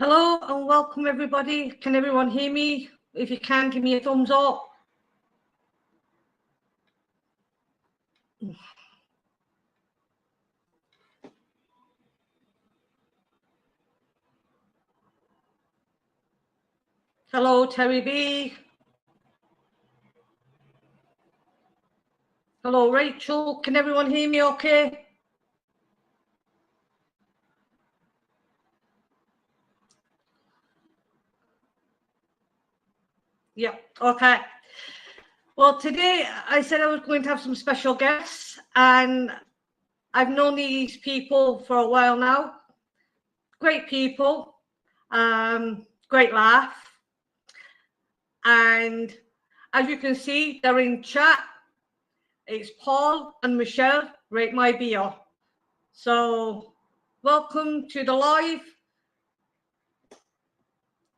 Hello and welcome everybody. Can everyone hear me? If you can, give me a thumbs up. Hello, Terry B. Hello, Rachel. Can everyone hear me okay? Yeah, okay. Well, today I said I was going to have some special guests, and I've known these people for a while now. Great people, great laugh. And as you can see, they're in chat. It's Paul and Michelle, Rate My Beer. So welcome to the live.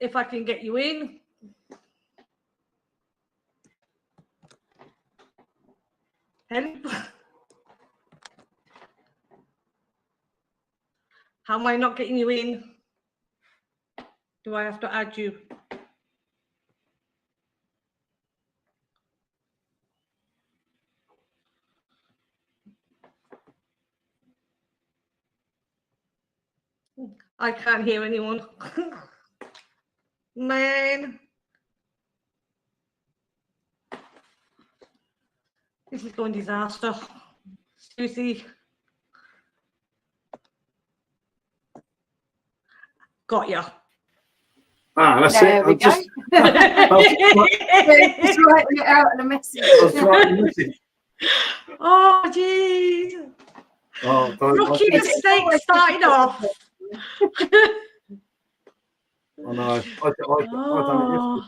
If I can get you in. How am I not getting you in? Do I have to add you? I can't hear anyone. Man. This is going disaster. Susie. Got ya. Ah, that's there it. we go. Just writing it out in a message. I was writing a message. Oh, jeez. Oh, Rookie mistake starting off. I know. I done it yesterday.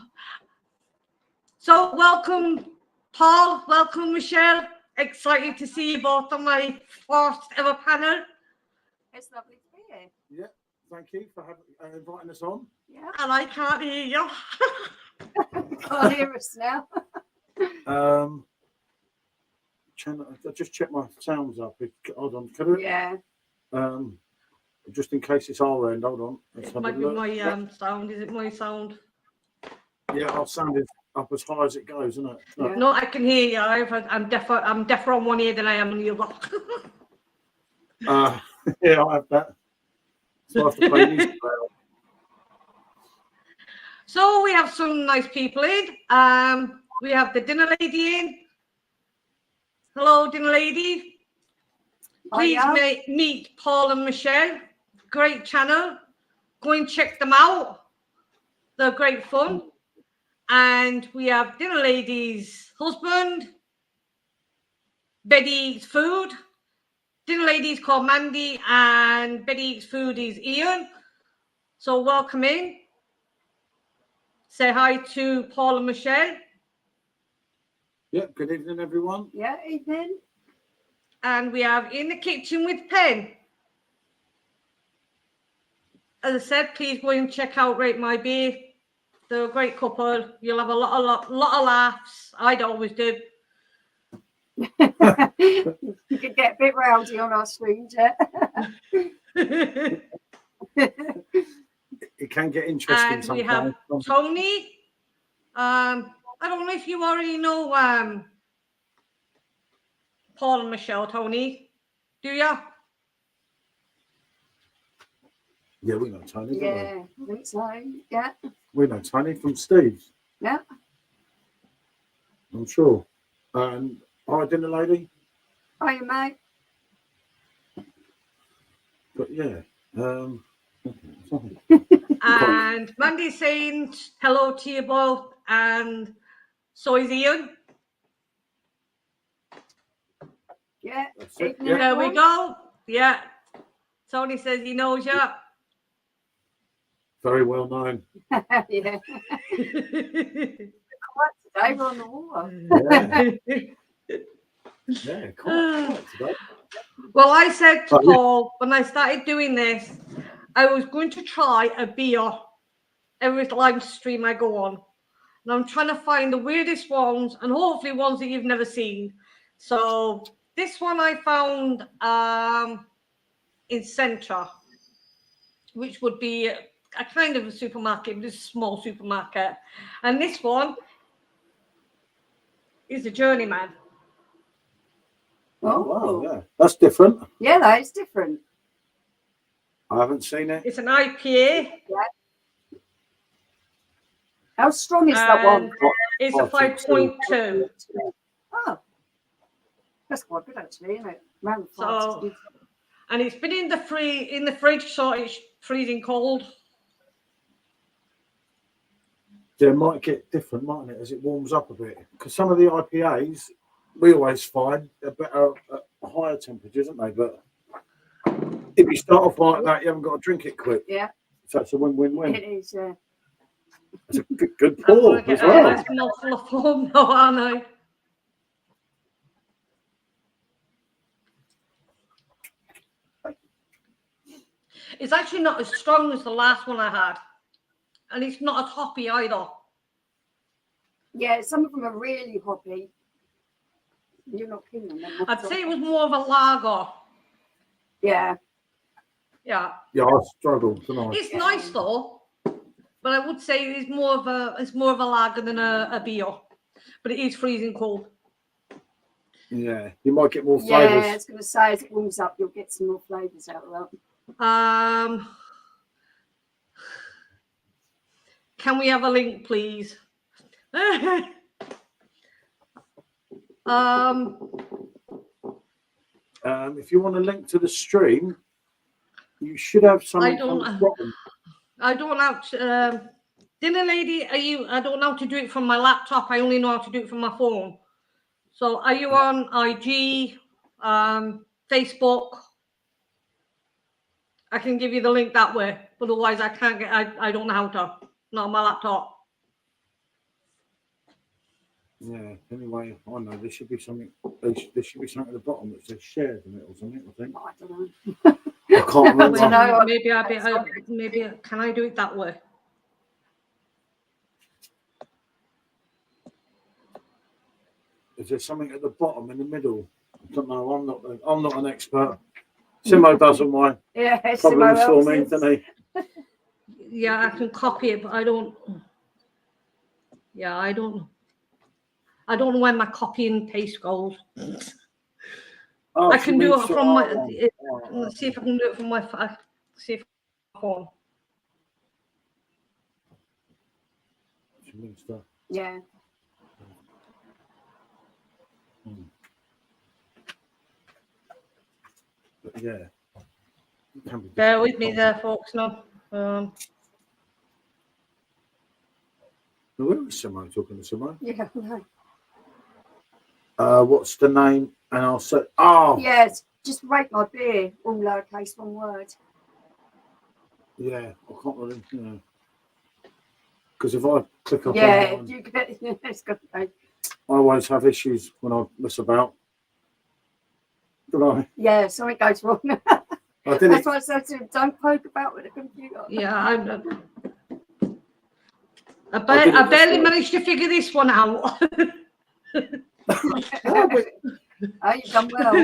So welcome, Paul. Welcome, Michelle. Excited to see you both on my first ever panel. It's lovely to be here. Yeah, thank you for inviting us on. Yeah. And I can't hear you. Can't hear us now. I just checked my sounds up. Hold on. Can Yeah. Just in case it's our end. Hold on. It might be my sound. Is it my sound? Yeah, I'll sound it up as high as it goes, isn't it? No, Yeah. No, I can hear you. I'm deafer on one ear than I am on the other. Yeah, I have that. So I have to play music. So we have some nice people in. We have the dinner lady in. Hello, dinner lady. Please meet Paul and Michelle. Great channel. Go and check them out. They're great fun. And we have dinner lady's husband, Betty Eats Food. Dinner lady's called Mandy, and Betty Eats Food is Ian. So welcome in. Say hi to Paul and Michelle. Yeah, good evening, everyone. Yeah, evening. And we have In the Kitchen with Pen. As I said, please go and check out Rate My Beer. They're a great couple. You'll have a lot of laughs. I'd always do. You could get a bit rowdy on our screens, yeah. It can get interesting And sometimes. we have Tony. I don't know if you already know Paul and Michelle, Tony. Do you? Yeah, we know Tony. Yeah, I think so. Yeah. We know Tony from Steve's. Yeah. I'm sure. And hi, dinner lady. Hiya, mate. But yeah. And Mandy's saying hello to you both, and so is Ian. Yeah. Evening, Yeah. There we go. Yeah. Tony says he knows you. Very well known. Yeah. Quite today, we're on the wall. Yeah, quite today. Well, I said to Paul, when I started doing this, I was going to try a beer every live stream I go on. And I'm trying to find the weirdest ones, and hopefully ones that you've never seen. So this one I found in Centra, which would be a kind of a supermarket, but it's a small supermarket. And this one is a Journeyman. Oh, wow, yeah. That's different. Yeah, that is different. I haven't seen it. It's an IPA. How strong is that one? It's a 5.2. Oh, that's quite good actually, isn't it? Around So, and it's been in the fridge, so it's freezing cold. Yeah, it might get different, mightn't it, as it warms up a bit? Because some of the IPAs, we always find are better at higher temperatures, aren't they? But if you start off like that, you haven't got to drink it quick. Yeah. So it's a win-win-win. It is, yeah. It's a good pour as well. Nice mouthful of foam now, aren't I? It's actually not as strong as the last one I had. And it's not as hoppy either. Yeah, some of them are really hoppy. You're not keen on them. I'd say it was more of a lager. Yeah. Yeah. Yeah, I struggled tonight. It's nice though. But I would say it's more of a lager than a beer. But it is freezing cold. Yeah, you might get more Yeah, flavours. I was going to say, as it warms up, you'll get some more flavours out of that. Can we have a link, please? If you want a link to the stream, you should have something on the bottom. I don't know. Dinner lady, I don't know how to do it from my laptop. I only know how to do it from my phone. So are you on IG, Facebook? I can give you the link that way. Otherwise, I can't get. I don't know how to. Not on my laptop. Yeah. Anyway, I know there should be something. There should be something at the bottom that says shares in it or something. I think. I don't know. I can't remember. Maybe can I do it that way? Is there something at the bottom in the middle? I don't know. I'm not an expert. Simo does all my problems for me, doesn't he? Yeah, I can copy it, but I don't. Yeah, I don't know where my copy and paste goes. Oh, I can do it from my. Oh, Let's see if I can do it from my phone. See if phone. Yeah. But yeah. Bear with me there, folks. No. Where was Simone talking to Simone? Yeah. No. What's the name? And I'll say, oh. Yes, just rate my beer, all lowercase, one word. Yeah, I can't really, because if I click up on you get it's got to be. I always have issues when I mess about. Don't I? Yeah, something goes wrong. That's why I said to him, don't poke about with a computer. Yeah, I barely managed to figure this one out. Oh, you've done well.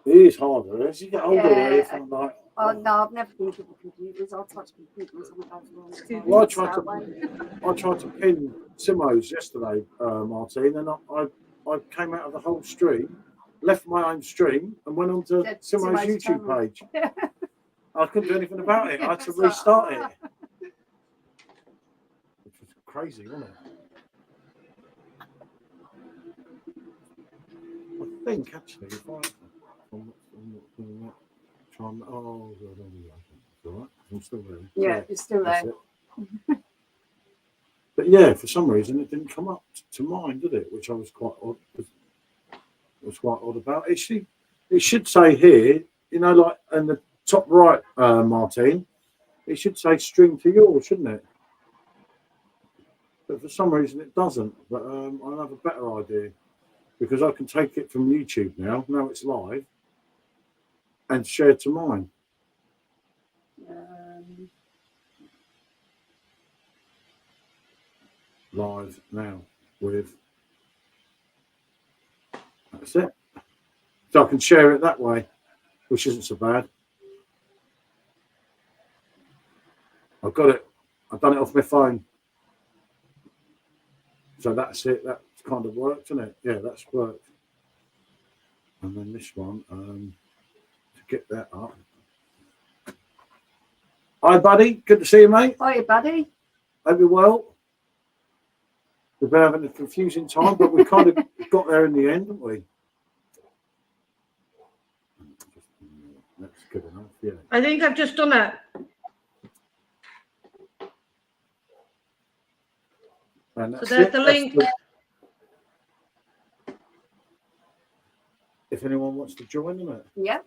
It is harder. As you get older, you find like. Oh no, I've never been good with computers. I'll touch computers and it goes wrong. Well, I tried to pin Simo's yesterday, Martine, and I came out of the whole stream, left my own stream, and went on to Simo's YouTube page. I couldn't do anything about it. I had to restart it. Which was crazy, wasn't it? I think actually, if I'm trying. Oh, God, it's all right. I'm still there. Yeah, it's still there. But yeah, for some reason it didn't come up to mine, did it? Which I was quite odd. Was quite odd about. It should say here, like in the top right, Martine. It should say string to yours, shouldn't it? But for some reason it doesn't. But I'll have a better idea because I can take it from YouTube now. Now it's live, and share to mine. Live now with. That's it. So I can share it that way, which isn't so bad. I've got it. I've done it off my phone. So that's it. That's kind of worked, isn't it? Yeah, that's worked. And then this one, to get that up. Hi, buddy. Good to see you, mate. Hiya, buddy. Hope you're well. We've been having a confusing time, but we kind of got there in the end, haven't we? That's good enough, yeah. I think I've just done it. And So that's there's it. the That's link. If anyone wants to join them, it. Yeah.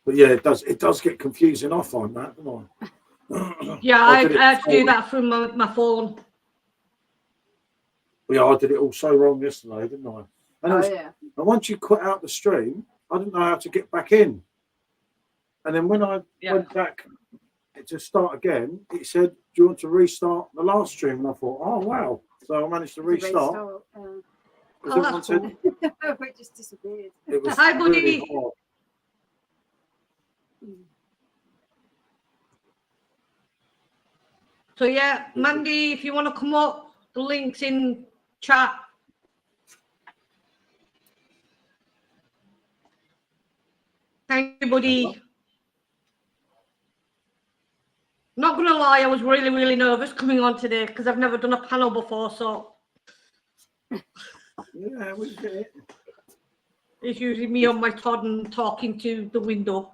But yeah, it does get confusing. I find that, don't I? Yeah, I I did it had to do before. that through my phone. Yeah, I did it all so wrong yesterday, didn't I? And, Yeah. and once you quit out the stream, I didn't know how to get back in. And then when I went back to start again, it said, "Do you want to restart the last stream?" And I thought, "Oh wow!" So I managed to restart. Oh, Because that's everyone cool. said It just disappeared. it was Hi, buddy. really hard. So yeah, Mandy, if you want to come up, the link's in chat. Thank you, buddy. Not gonna lie, I was really, really nervous coming on today because I've never done a panel before, so Yeah, we did it. it's usually me on my Todd and talking to the window.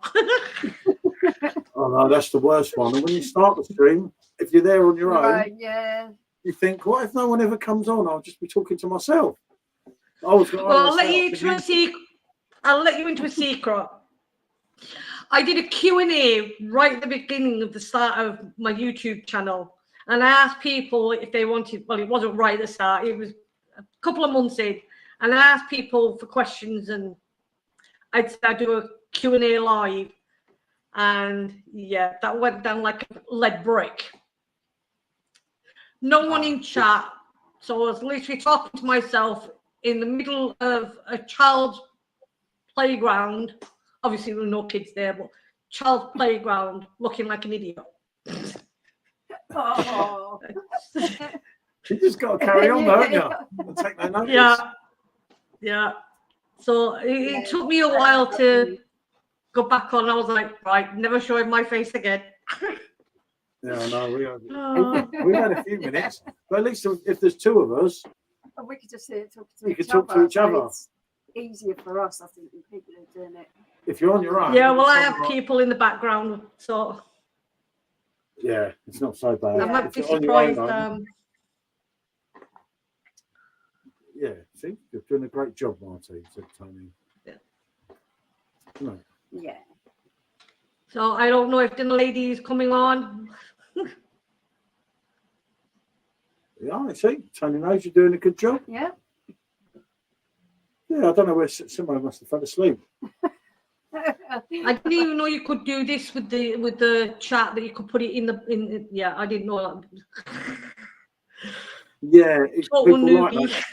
Oh no, that's the worst one. And when you start the stream, if you're there on your own, Right, yeah. you think, "What if no one ever comes on? I'll just be talking to myself." Well, I'll let you into a secret. I'll let you into a secret. I did a Q&A right at the beginning of the start of my YouTube channel, and I asked people if they wanted. Well, it wasn't right at the start. It was a couple of months in, and I asked people for questions, and I'd do a Q&A live, and yeah, that went down like a lead brick. No one in chat, so I was literally talking to myself in the middle of a child's playground. Obviously, there were no kids there, but child's playground, looking like an idiot. Oh. You just got to carry on, don't you? And take no notice. Yeah. So it took me a while to go back on. I was like, right, never showing my face again. Yeah, no, we had a few minutes, but at least if there's two of us, we could just talk to you each could talk other. to each other. It's easier for us, I think, than people who are doing it. If you're on your own. Yeah, well, I have people in the background, so yeah, it's not so bad. I might If be you're on your own, surprised. yeah, see, you're doing a great job, Marty, said Tony. Yeah. No. Yeah. So I don't know if the lady is coming on. Yeah, I see. Tony knows you're doing a good job. Yeah. Yeah, I don't know where Simo must have fell asleep. I didn't even know you could do this with the chat, that you could put it in yeah, I didn't know that. Yeah, it's Total people like newbie.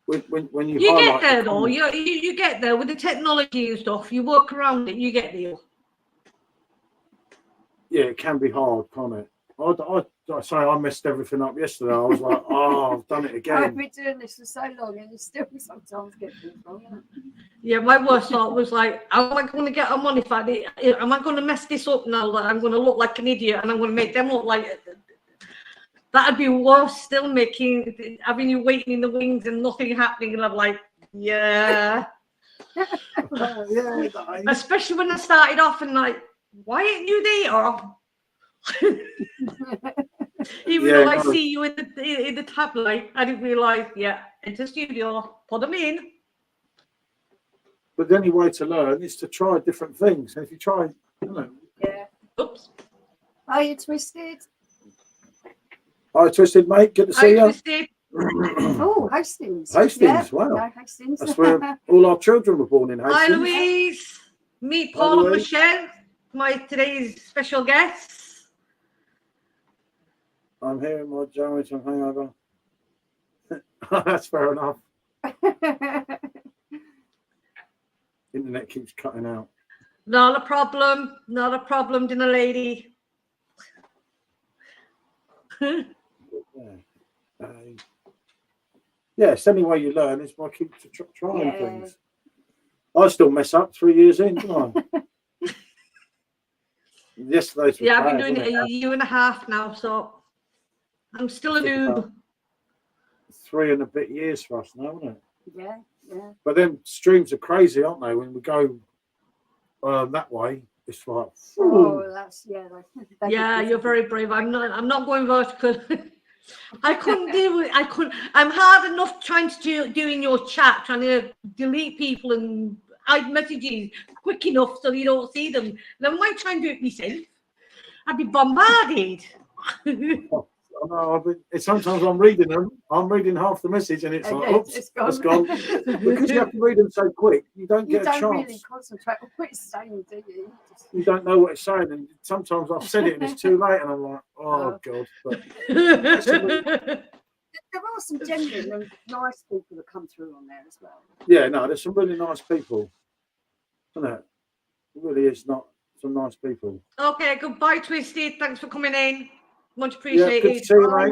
that. When you You get highlight there the though. comments- You get there with the technology and stuff. You work around it. You get there. yeah, it can be hard, can't it? I say I messed everything up yesterday. I was like, oh, I've done it I've again. been doing this for so long and you still sometimes get things wrong. Yeah, my worst thought was like, how am I going to get them on if am I going to mess this up now that I'm going to look like an idiot and I'm going to make them look like. That'd be worse still, having you waiting in the wings and nothing happening, and I'm like, yeah. Yeah, Especially when I started off and like, why ain't you there? Even though I see you in the tablet, I didn't realise. Yeah, enter studio, put them in. But the only way to learn is to try different things. And if you try, Yeah. Oops. Are you twisted? Hi, Twisted, mate. Good to see you. Twisted. Oh, Hastings. Hastings, Yeah. wow. No, Hastings. That's where all our children were born in Hastings. Hi, Louise. Meet Paul and Michelle, today's special guests. I'm here in my Joey's hangover. That's fair enough. Internet keeps cutting out. Not a problem. Not a problem, dinner lady. Yeah. Yes, any way you learn is by keep trying things. I still mess up 3 years in, don't I? Yesterday's was Yeah, I've been bad, doing it wasn't a year and a half now, so I'm still a noob. 3 and a bit years for us now, isn't it? Yeah, yeah. But then streams are crazy, aren't they? When we go that way, it's like, Oh, that's Yeah, you're very brave. I'm not going vertical. I couldn't do it. I'm hard enough trying to doing your chat, trying to delete people and hide messages quick enough so you don't see them. Then I might try and do it myself. I'd be bombarded. I know, sometimes I'm reading them. I'm reading half the message, and it's like, oops, it's gone. Because you have to read them so quick, you don't get a chance. You don't really concentrate on what it's saying, do you? You don't know what it's saying, and sometimes I've said it and it's too late, and I'm like, oh God. But there are some genuine and nice people that come through on there as well. Yeah, no, there's some really nice people, isn't it? It really is not some nice people. Okay, goodbye, Twisted. Thanks for coming in. Much appreciated. Yeah, good to see you, mate.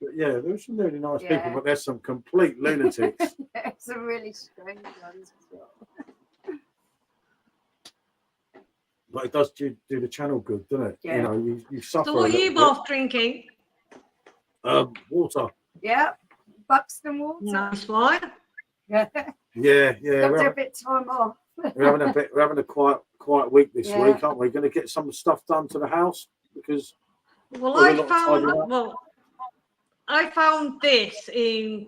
But yeah, there's some really nice people, but there's some complete lunatics. Some really strange ones as well. But it does do the channel good, doesn't it? Yeah. You know, you suffer. So what are you both drinking? Water. Yeah, Buxton water. Nice one. Yeah. Yeah. Got a bit time off. We're having a quiet week this week, aren't we? Going to get some stuff done to the house because. Well, I found this in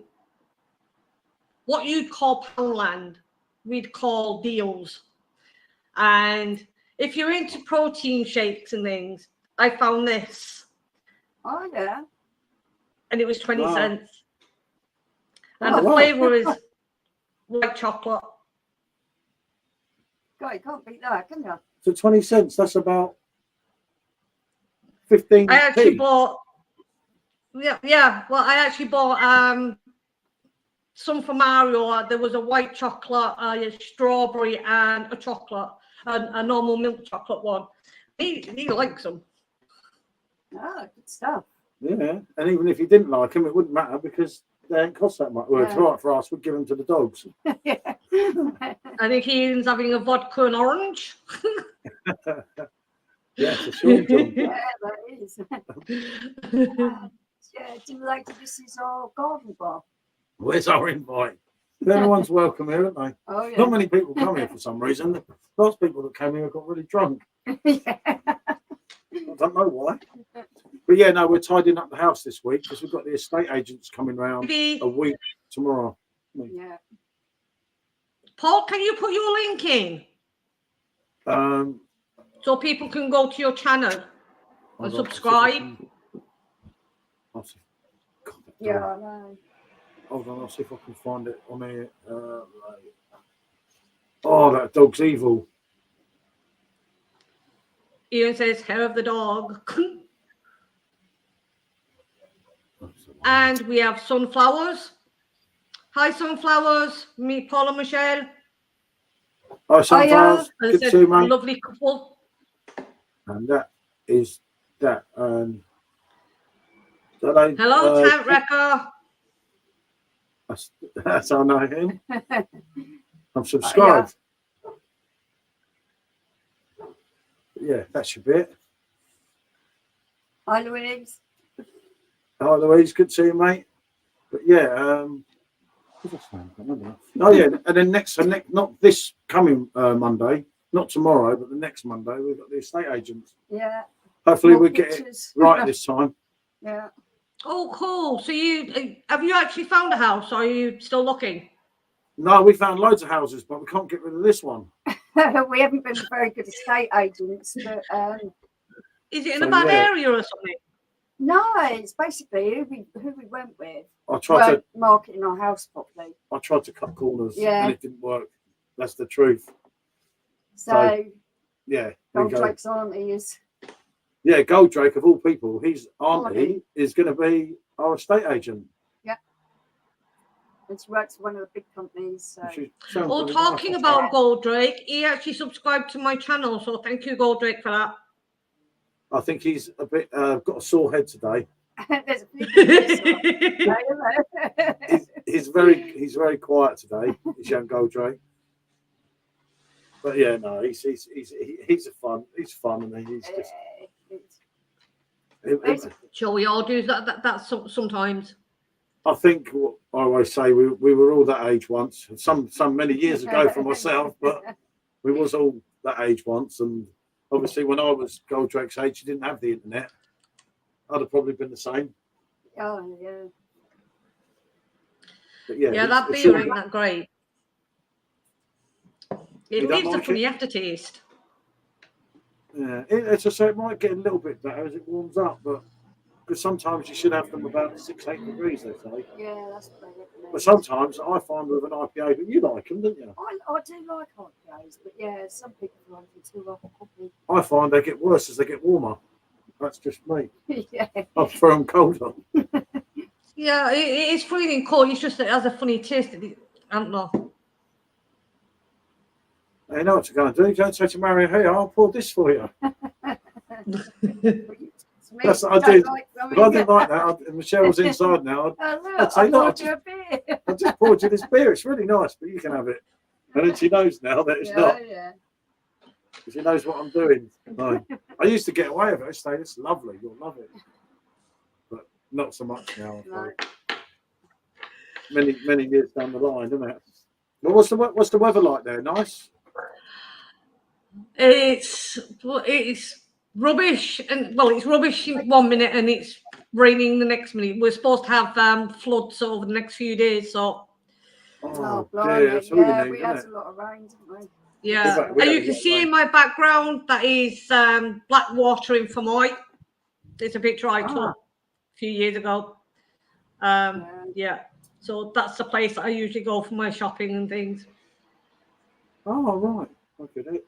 what you'd call Poundland, we'd call deals. And if you're into protein shakes and things, I found this. Oh, yeah. and it was 20 cents. And the flavor is white chocolate. God, you can't beat that, can you? So 20 cents, that's about 15. I actually bought, well, I actually bought some for Mario. There was a white chocolate, a strawberry, and a chocolate, a normal milk chocolate one. He likes them. Oh, good stuff. Yeah, and even if you didn't like them, it wouldn't matter because they ain't cost that much. Well, it's right for us. We'd give them to the dogs. I think Ian's having a vodka and orange. Yeah, for sure, John. Yeah, that is. Yeah, do you like to this is our garden bar? Where's our invite? Everyone's welcome here, aren't they? Oh, yeah. Not many people come here for some reason. Lots of people that came here got really drunk. Yeah. I don't know why. But yeah, no, we're tidying up the house this week because we've got the estate agents coming round a week tomorrow. Yeah. Paul, can you put your link in? So people can go to your channel and subscribe. Yeah, I know. Hold on, I'll see if I can find it on here. Oh, that dog's evil. Ian says, hair of the dog. And we have sunflowers. Hi, sunflowers. Meet Paul and Michelle. Hi, sunflowers. Good to see you, mate. Lovely couple. And that is that. Hello, Tent Wrecker. That's our name. I'm subscribed. Yeah, that should be it. Hi, Louise. Hi, Louise. Good to see you, mate. But yeah, oh yeah, and then next, not this coming Monday, not tomorrow, but the next Monday, we've got the estate agents. Yeah. Hopefully we get it right this time. Yeah. Oh, cool. So have you actually found a house? Or are you still looking? No, we found loads of houses, but we can't get rid of this one. We haven't been very good estate agents, but is it in a bad area or something? No, it's basically who we went with. I tried to marketing our house properly. I tried to cut corners, and it didn't work. That's the truth. So yeah, Goldrake's auntie is. Yeah, Goldrake of all people, his auntie is going to be our estate agent. Yeah. And she works for one of the big companies. So. She sounds Oh, really talking nice. about Goldrake, he actually subscribed to my channel, so thank you, Goldrake, for that. I think he's a bit got a sore head today. There's a few people He's very quiet today. This young Goldrake. But yeah, no, he's fun, and he's just. Shall we all do that sometimes? I think I always say we were all that age once. Some many years ago for myself, but we was all that age once. And obviously, when I was Goldrake's age, you didn't have the internet. I'd have probably been the same. Oh yeah. But yeah, Yeah, that beer ain't that great. It leaves a funny aftertaste. Yeah, it's just so it might get a little bit better as it warms up, but because sometimes you should have them about 6-8 degrees, they say. Yeah, that's great. But sometimes I find with an IPA, but you like them, don't you? I do like IPAs, but yeah, some people like them too. Like a coffee. I find they get worse as they get warmer. That's just me. Yeah. I prefer them colder. Yeah, it is freezing cold. It's just that it has a funny taste. I don't know. You know what to go and do. You don't say to Mario, hey, I'll pour this for you. That's what I did. If I didn't like that, if Michelle was inside now, I'd say, no, I just poured you this beer. It's really nice, but you can have it. And then she knows now that it's not. Yeah. She knows what I'm doing. No. I used to get away with it. I'd say, it's lovely. You'll love it. But not so much now. No. Many years down the line, isn't it? Well, what's the weather like there? Nice? It's rubbish, and well, it's rubbish in 1 minute and it's raining the next minute. We're supposed to have floods over the next few days, so. Oh, dear. that's all Yeah, you need, we had isn't a it? lot of rain, didn't we? Yeah, and you can see in my background that is black water in Fermoy. It's a picture I took a few years ago. Yeah, so that's the place that I usually go for my shopping and things. Oh, right. Look at it.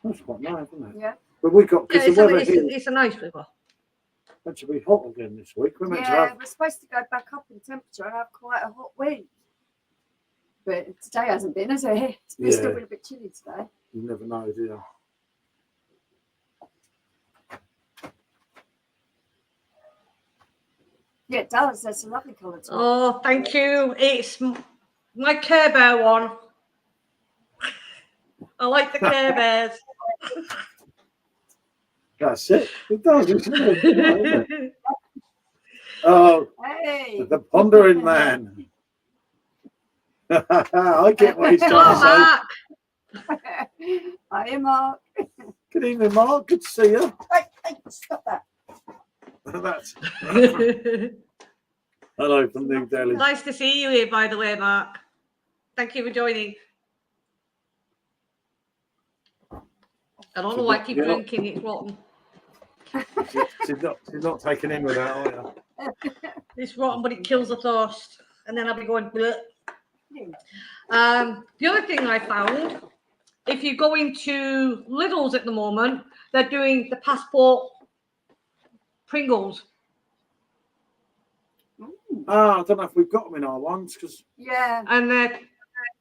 That's quite nice, isn't it? Yeah. But we got, because the weather here, it's a nice river. meant to be hot again this week. We're meant to Yeah, have. we're supposed to go back up in temperature and have quite a hot week. But today hasn't been, has it? It's still been a bit chilly today. You never know, do you? Yeah, it does. That's a lovely colour to it. Oh, thank you. It's my Care Bear one. I like the Care Bears. That's it. It does, isn't it? Oh, Hey. the pondering man. I get what he's trying to say. Hi, Mark. Good evening, Mark. Good to see you. Hey, stop that. That's hello from New Delhi. Nice to see you here, by the way, Mark. Thank you for joining. I don't know why I keep drinking. It's rotten. She's not taking in with that, are you? It's rotten, but it kills the thirst. And then I'll be going, bleh. The other thing I found, if you go into Lidl's at the moment, they're doing the passport Pringles. I don't know if we've got them in our ones because And they're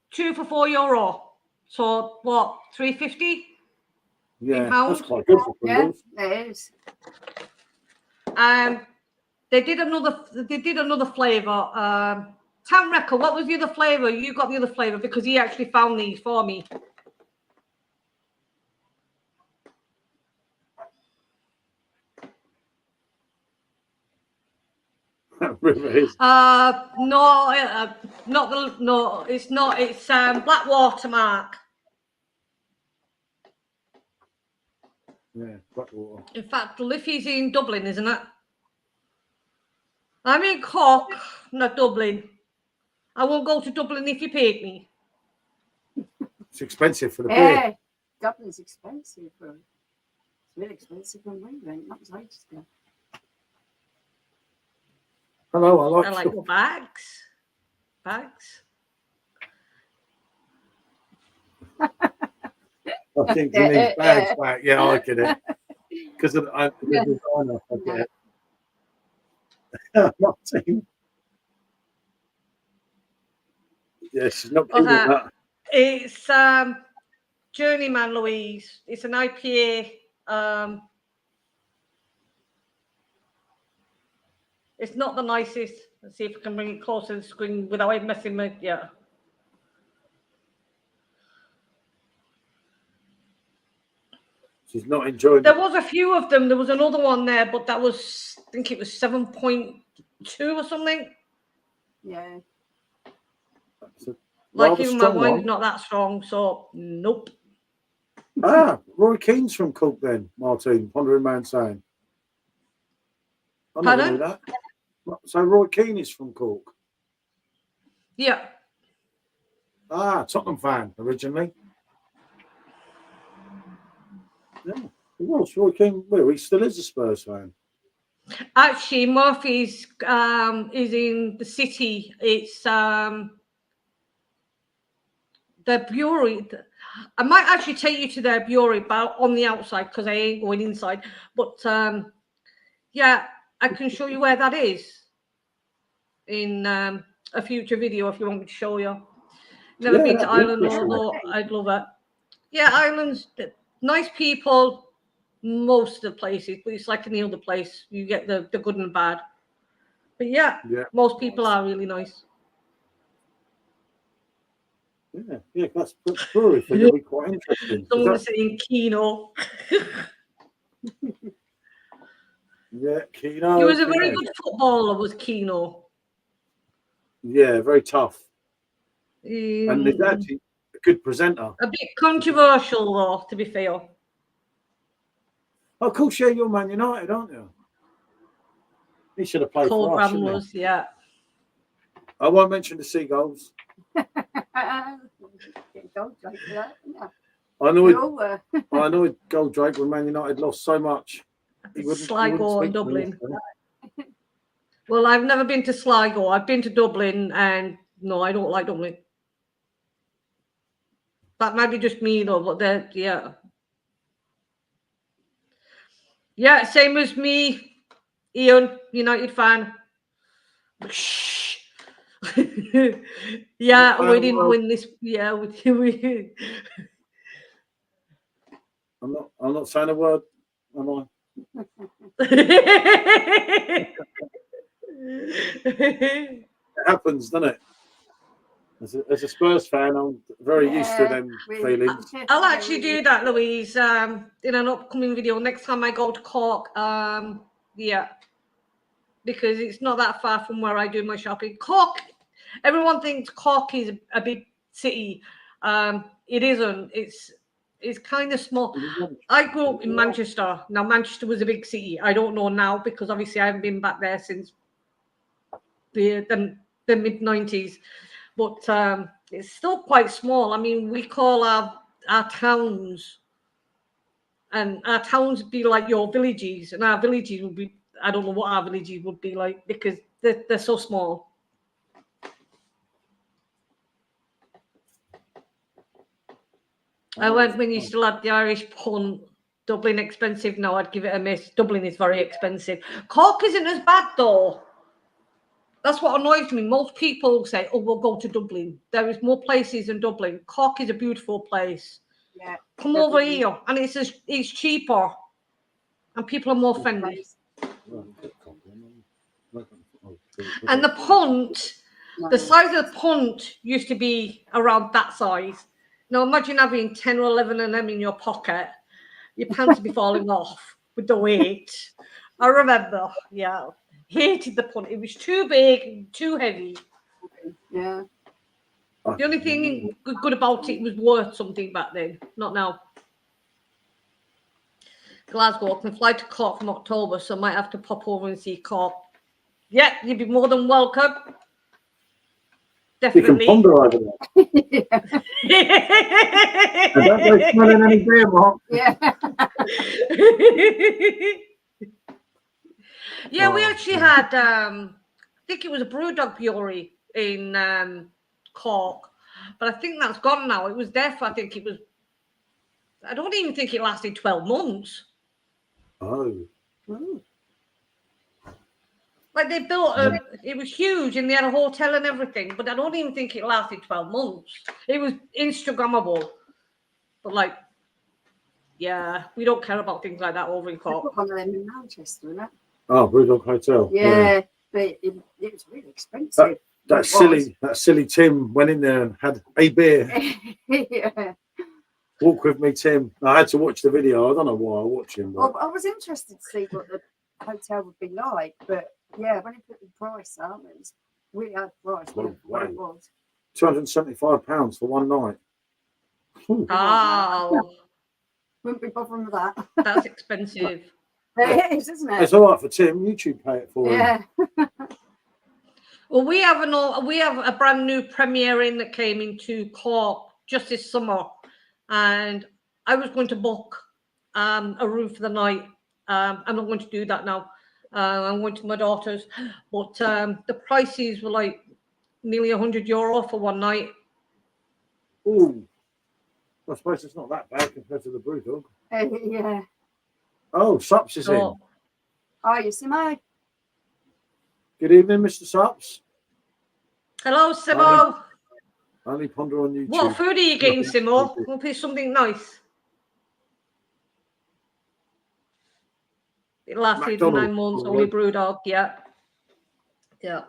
2 for €4. So what, £3.50? That's quite good for Pringles. Yeah, it is. They did another flavour. Tam Recker, what was the other flavour? You got the other flavour because he actually found these for me. No, it's not. It's Blackwater, Mark. Yeah, Blackwater. In fact, Liffey's in Dublin, isn't it? I'm in Cork, not Dublin. I won't go to Dublin if you paid me. It's expensive for the beer. Dublin's expensive. It's really expensive when we went. That was ages ago. Hello, I like your bags. Bags. I think you need bags back. Yeah, I get it. Because of the designer, I get it. Martin. Yeah, she's not What's keen on that? that. It's Journeyman, Louise. It's an IPA. It's not the nicest. Let's see if I can bring it closer to the screen without it messing with. Yeah. She's not enjoying There it. was a few of them. There was another one there, but that was, I think it was 7.2 or something. Yeah. Like even my strong wine's one. not that strong, so nope. Ah, Roy Keane's from Cork then, Martine. Pondering Man saying. I never knew Pardon? that. So Roy Keane is from Cork. Yeah. Ah, Tottenham fan originally. Yeah, he was. Roy Keane. Well, he still is a Spurs fan. Actually, Murphy's is in the city. It's the brewery. I might actually take you to their brewery, but on the outside because I ain't going inside. But yeah, I can show you where that is in a future video if you want me to show you. Never been to Ireland, although I'd love it. Yeah, Ireland's nice people. Most of the places, but it's like any other place. You get the good and the bad. But yeah, most people are really nice. Yeah, that's brewery thing will be quite interesting. Someone was saying Keno. Yeah, Keno. He was a very good footballer, was Keno. Yeah, very tough. And he's actually a good presenter. A bit controversial, though, to be fair. Oh, of course, yeah, you're Man United, aren't you? He should have played for us, shouldn't he? Yeah. I won't mention the Seagulls. I know Goldrake when Man United lost so much. Sligo and Dublin. Well, I've never been to Sligo. I've been to Dublin, and no, I don't like Dublin. That might be just me, though, but yeah. Yeah, same as me, Ian, United fan. Yeah, we didn't win this. Yeah, we. I'm not saying a word, am I? It happens, doesn't it? As a Spurs fan, I'm very used to them feelings. I'll actually do that, Louise, in an upcoming video next time I go to Cork. Yeah, because it's not that far from where I do my shopping. Cork, everyone thinks Cork is a big city. It isn't. It's kind of small. I grew up in Manchester. Now, Manchester was a big city. I don't know now because obviously I haven't been back there since the mid-90s. But it's still quite small. I mean, we call our towns, and our towns would be like your villages, and our villages would be, I don't know what our villages would be like because they're so small. I went when you still had the Irish pun. Dublin expensive. No, I'd give it a miss. Dublin is very expensive. Cork isn't as bad though. That's what annoys me. Most people say, "Oh, we'll go to Dublin." There is more places in Dublin. Cork is a beautiful place. Yeah. Come over here, and it's cheaper, and people are more friendly. And the punt, the size of the punt used to be around that size. Now imagine having 10 or 11 of them in your pocket. Your pants would be falling off with the weight. I remember, yeah. Hated the punt. It was too big, too heavy. Yeah. The only thing good about it was worth something back then, not now. Glasgow, I can fly to Cork from October, so I might have to pop over and see Cork. Yeah, you'd be more than welcome. Definitely. You can ponder over that. I don't go smelling any beer, Mark. Yeah. Yeah, we actually had, I think it was a Brewdog brewery in Cork, but I think that's gone now. It was there for, I don't even think it lasted 12 months. Oh. Like they built a It was huge, and they had a hotel and everything. But I don't even think it lasted 12 months. It was Instagrammable, but like, yeah, we don't care about things like that over in They Cork. put one of them in Manchester, isn't it? Oh, Brewdog Hotel. Yeah, but it was really expensive. That silly Tim went in there and had a beer. Yeah. Walk with me, Tim. I had to watch the video. I don't know why I watched him. But... Well, I was interested to see what the hotel would be like, but yeah, when he put the price up, it was really high price. What it was. £275 for one night. Oh, Wouldn't be bothering with that. that's expensive. It is, isn't it? It's all right for Tim. YouTube pay it for him. Yeah. Well, we have a brand new premiering that came into Cork just this summer, and I was going to book a room for the night. I'm not going to do that now. I'm going to my daughter's, but the prices were like nearly €100 for one night. Ooh, I suppose it's not that bad compared to the Brewdog. Yeah. Oh, Sups is in. Oh, you see my. Good evening, Mr. Sups. Hello, Simo. Only Ponder on YouTube. What food are you getting, Simo? We'll pay something nice. It lasted 9 months, only Brewdog, yeah. Yeah.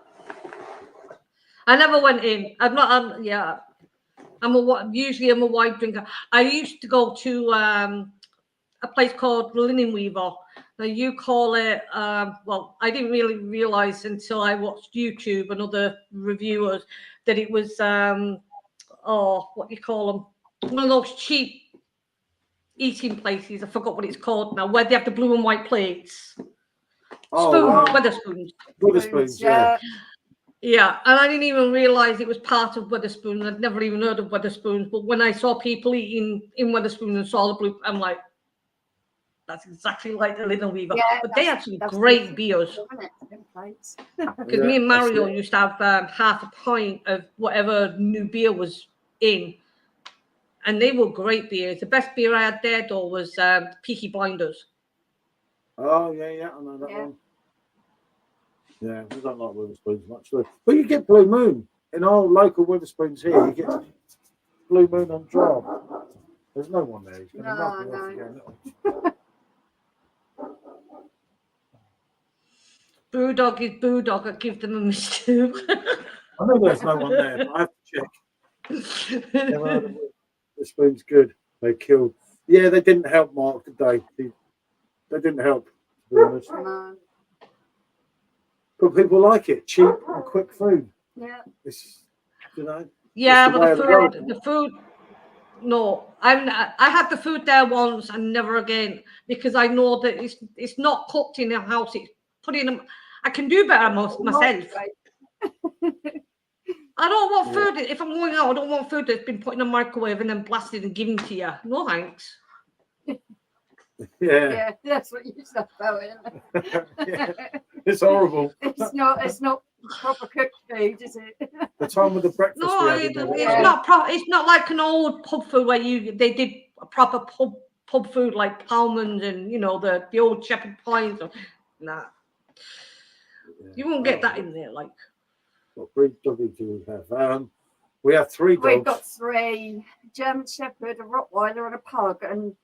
I never went in. Usually I'm a wine drinker. I used to go to a place called Linen Weaver. Now you call it, well, I didn't really realize until I watched YouTube and other reviewers that it was, what do you call them? One of those cheap eating places. I forgot what it's called now, where they have the blue and white plates. Wetherspoons. Wetherspoons, yeah. Yeah, and I didn't even realize it was part of Wetherspoons. I'd never even heard of Wetherspoons. But when I saw people eating in Wetherspoons and saw the blue, I'm like, that's exactly like the Linen Weaver. Yeah, but they had some great beers. Because me and Mario used to have half a pint of whatever new beer was in. And they were great beers. The best beer I had there, though, was Peaky Blinders. Oh, yeah, I know that one. Yeah, we don't like Wetherspoons much. But you get Blue Moon. In our local Wetherspoons here, you get Blue Moon on draft. There's no one there. He's going to knock me off again. Brewdog is Brewdog. I give them a miss too. I know there's no one there, but I have to check. Never heard of it. The spoon's good. They killed. Yeah, they didn't help Mark, did they? They didn't help, to be honest. No. But people like it. Cheap and quick food. Yeah. It's, you know. Yeah, but the food. No, I had the food there once and never again, because I know that it's not cooked in the house. It's put in. I can do better myself. I don't want food. If I'm going out, I don't want food that's been put in a microwave and then blasted and given to you. No thanks. Yeah, that's what you said about it. Yeah. It's horrible. It's not proper cooked food, is it? The time with the breakfast. No, it's not like an old pub food where they did a proper pub food like Palmans and the old shepherd pies. Nah, you won't get that in there. Like, what breed doggy do we have? We have 3 dogs. We've got 3: German Shepherd, a Rottweiler, and a Pug, and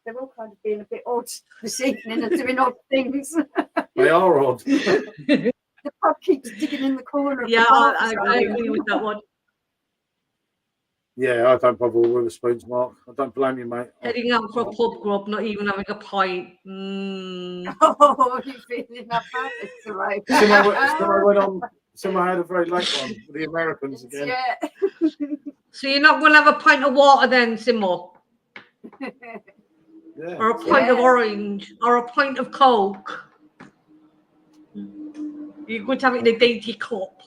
they're all kind of being a bit odd this evening and doing odd things. They are odd. The Pug keeps digging in the corner. Of yeah, the I agree with that one. Yeah, I don't bother with the spoons, Mark. I don't blame you, mate. Heading out for a pub grub, not even having a pint. Oh, you're feeling that bad today. Someone had a very late one with the Americans again. Yeah. So you're not going to have a pint of water then, Simo? Yeah. Or a pint of orange? Or a pint of Coke? You're going to have it in a dainty cup.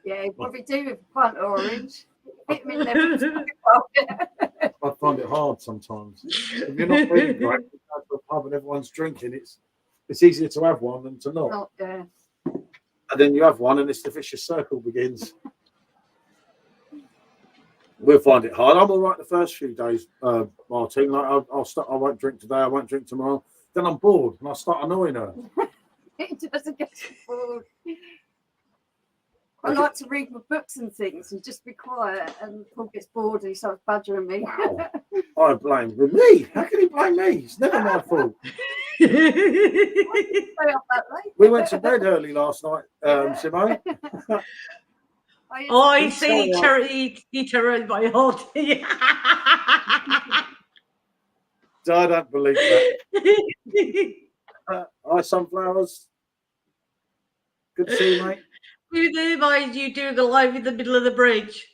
Yeah, you probably do with a pint of orange. Hit them in there. I find it hard sometimes. If you're not feeling great, you go to a pub and everyone's drinking, it's easier to have one than to not. And then you have one and the vicious circle begins. We'll find it hard. I'm all right the first few days, Martin. Like I won't drink today, I won't drink tomorrow. Then I'm bored and I start annoying her. It doesn't get bored. I like to read my books and things and just be quiet, and Paul gets bored and he starts badgering me. Wow. I blame me. How can he blame me? It's never my fault. Stay up that late. We went to bed early last night, Simone. Oh, I see eater by heart. I don't believe that. Hi, sunflowers. Good to see you, mate. Who advised you do the live in the middle of the bridge?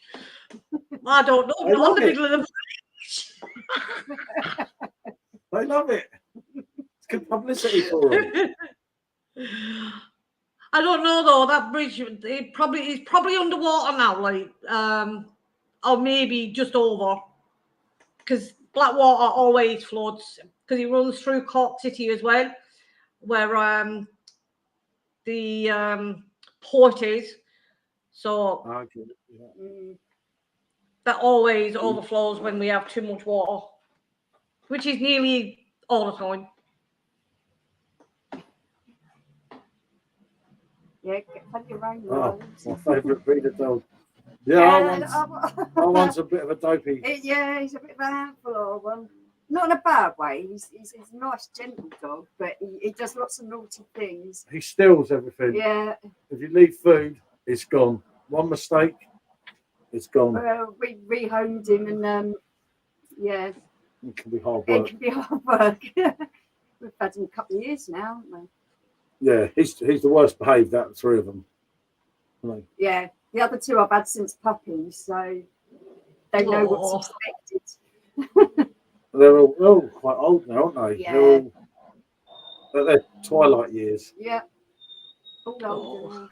I don't know. I On love the it. middle of the They love it. It's good publicity for them. I don't know though. That bridge, it's probably underwater now, like, or maybe just over, because Blackwater always floods because it runs through Cork City as well, where the port is. So Okay. Yeah. that always overflows when we have too much water, which is nearly all the time. Yeah, have your rain Oh, roads. my favourite breed of dog. Yeah, I once a bit of a dopey. Yeah, he's a bit of a handful of one. Not in a bad way. He's a nice, gentle dog, but he does lots of naughty things. He steals everything. Yeah. If you leave food, it's gone. One mistake, it's gone. Well, we rehomed him, and yeah, It can be hard work. it can be hard work. We've had him a couple of years now, haven't we? Yeah, he's the worst behaved out of the three of them. Right. Yeah, the other two I've had since puppies, so they know what's expected. They're all quite old now, aren't they? Yeah. They're twilight years. Yeah. All older now.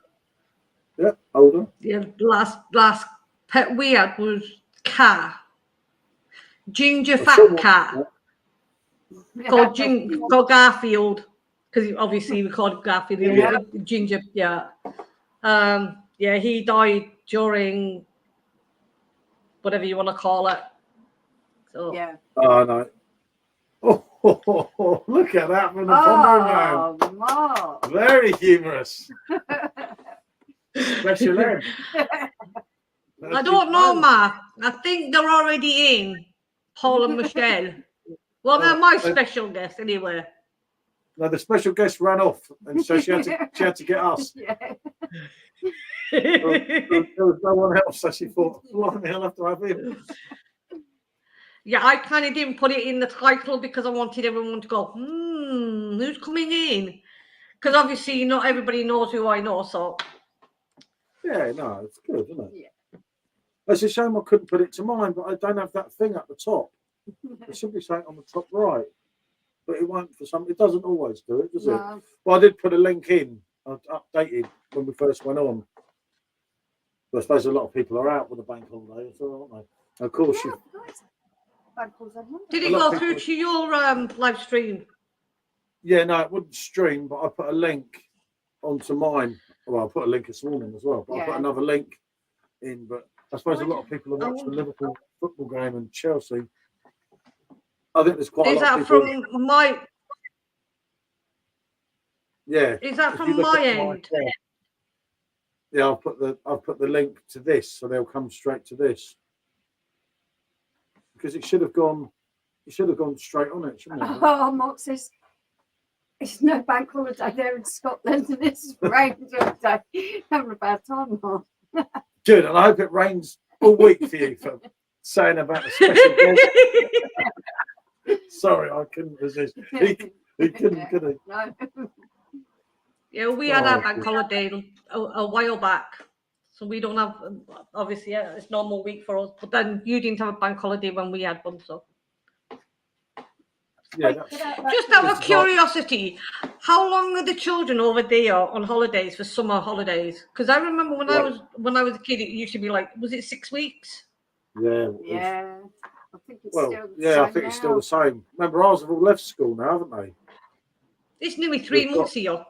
Yeah, older. Yeah, last pet we had was cat, ginger fat cat, called Garfield, because obviously we called him Garfield. Yeah. Ginger, yeah. Yeah, he died during whatever you want to call it. So Yeah. Oh no. Oh, look at that from the Pomeranian. Mark. Very humorous. Special ed. I don't know, Mark. I think they're already in, Paul and Michelle. Well, they're my special guests anyway. No, the special guest ran off, and so she had to get us. Yeah. There was no one else, so she thought, blimey, I'll have to have him. Yeah, I kind of didn't put it in the title because I wanted everyone to go, who's coming in? Because obviously not everybody knows who I know, so. Yeah, no, it's good, isn't it? Yeah. It's a shame I couldn't put it to mine, but I don't have that thing at the top. There should be something on the top right, but it won't for some. It doesn't always do it, does it? No. Well, I did put a link in. I updated when we first went on. But I suppose a lot of people are out with the bank holiday, so aren't they? Of course, Yeah, nice. Did it A lot go of through people- to your live stream? yeah, no, it wouldn't stream, but I put a link onto mine. Well, I put a link this morning as well, but I put Yeah. another link in. But I suppose a lot of people are watching the Liverpool football game and Chelsea. I think there's quite a Is lot that of people. from my? Yeah. Is that If you from look my at end? Yeah, I've put the link to this, so they'll come straight to this. Because it should have gone straight on it, shouldn't it? Oh, Mark says it's no bank holiday there in Scotland, and it's rained all day. Having a bad time, Mark. Good, and I hope it rains all week for you for saying about the special guest. Sorry, I couldn't resist. He couldn't, could he? No. Yeah, we had our bank holiday a while back, so we don't have, obviously, yeah, it's normal week for us. But then you didn't have a bank holiday when we had one, so. Yeah, Just out of curiosity, how long are the children over there on holidays for summer holidays? Because I remember when I was a kid, it used to be like, was it 6 weeks? yeah. Yeah. I think it's Well, still the yeah, same I think it's now. still the same. Remember, ours have all left school now, haven't they? It's nearly 3 We've months here.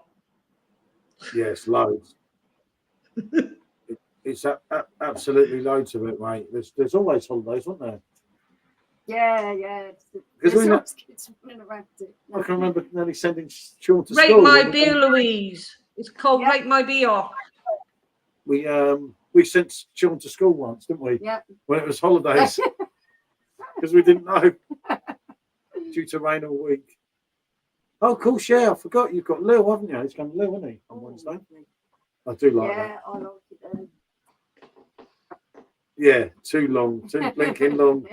Yes, loads. It's absolutely loads of it, mate. There's always holidays, aren't there? Yeah. Because There's always kids running around it. I can remember nearly sending Sean to Rate school. my beer, Louise. It's called Yeah. Rate My Beer. We sent Sean to school once, didn't we? Yeah. When it was holidays, because we didn't know due to rain all week. Oh, cool, I forgot you've got Lil, haven't you? He's going to Lil, isn't he, on Wednesday? I do like that. Yeah, I like it. Yeah, too long, too blinking long.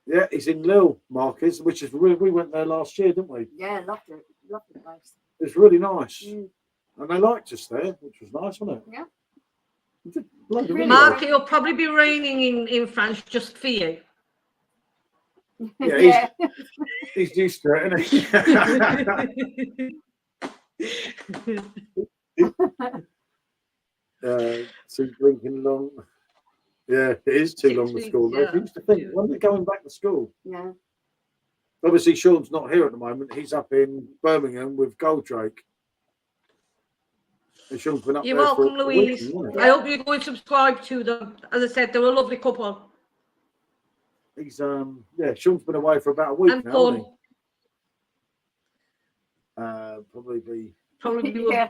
Yeah, he's in Lil, Marcus, which is we went there last year, didn't we? Yeah, loved it. Loved the place. It's really nice. Mm. And they liked us there, which was nice, wasn't it? Yeah. We did loads of Mark, videos. it'll probably be raining in France just for you. Yeah, he's used to it, isn't he? Too blinking long. Yeah, it is too 6 long to weeks, school. yeah. I used to think, when they're going back to school? Yeah. Obviously, Sean's not here at the moment. He's up in Birmingham with Goldrake. And Sean's been up You're there welcome, for a Louise. week, isn't it? I hope you go and subscribe to them. As I said, they're a lovely couple. He's Sean's been away for about a week And now, fun. hasn't he? Probably be. Probably Yeah.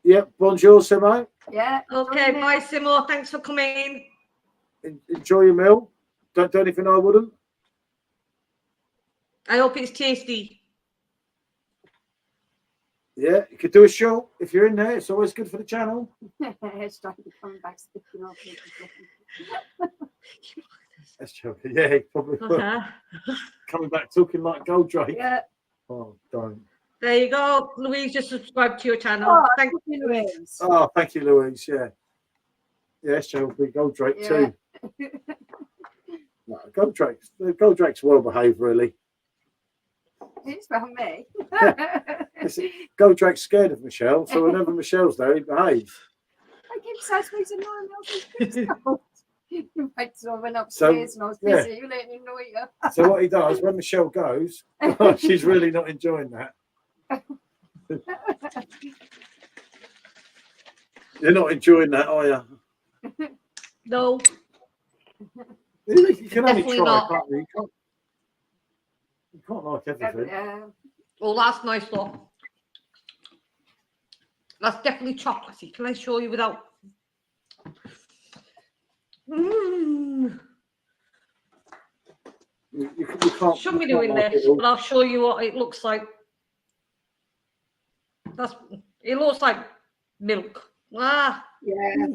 Yep, bonjour, Simo. Yeah. Okay, bye, Simo. Thanks for coming. Enjoy your meal. Don't do anything I wouldn't. I hope it's tasty. Yeah, you could do a short if you're in there. It's always good for the channel. It's starting to come back sticking off. That's joking. Yeah, he probably will. Coming back talking like Goldrake. Yeah. Oh, don't. There you go. Louise just subscribed to your channel. Oh, Thank you, Louise. Oh, thank you, Louise. Yeah. Yeah, so will be Goldrake too. No, Goldrake's well behaved, really. It's about me. Goldrake's scared of Michelle, so whenever Michelle's there, he behaves. I keep saying to me, no, I went upstairs and I was busy. You let him know you. So what he does when Michelle goes, she's really not enjoying that. You're not enjoying that, are you? No. You can only Definitely try, not. can't you? You can't like everything. Yeah. Oh, that's nice though. That's definitely chocolatey. Can I show you without? You can't. Shouldn't be you can't doing like this, it all. but I'll show you what it looks like. It looks like milk. Ah. Yeah.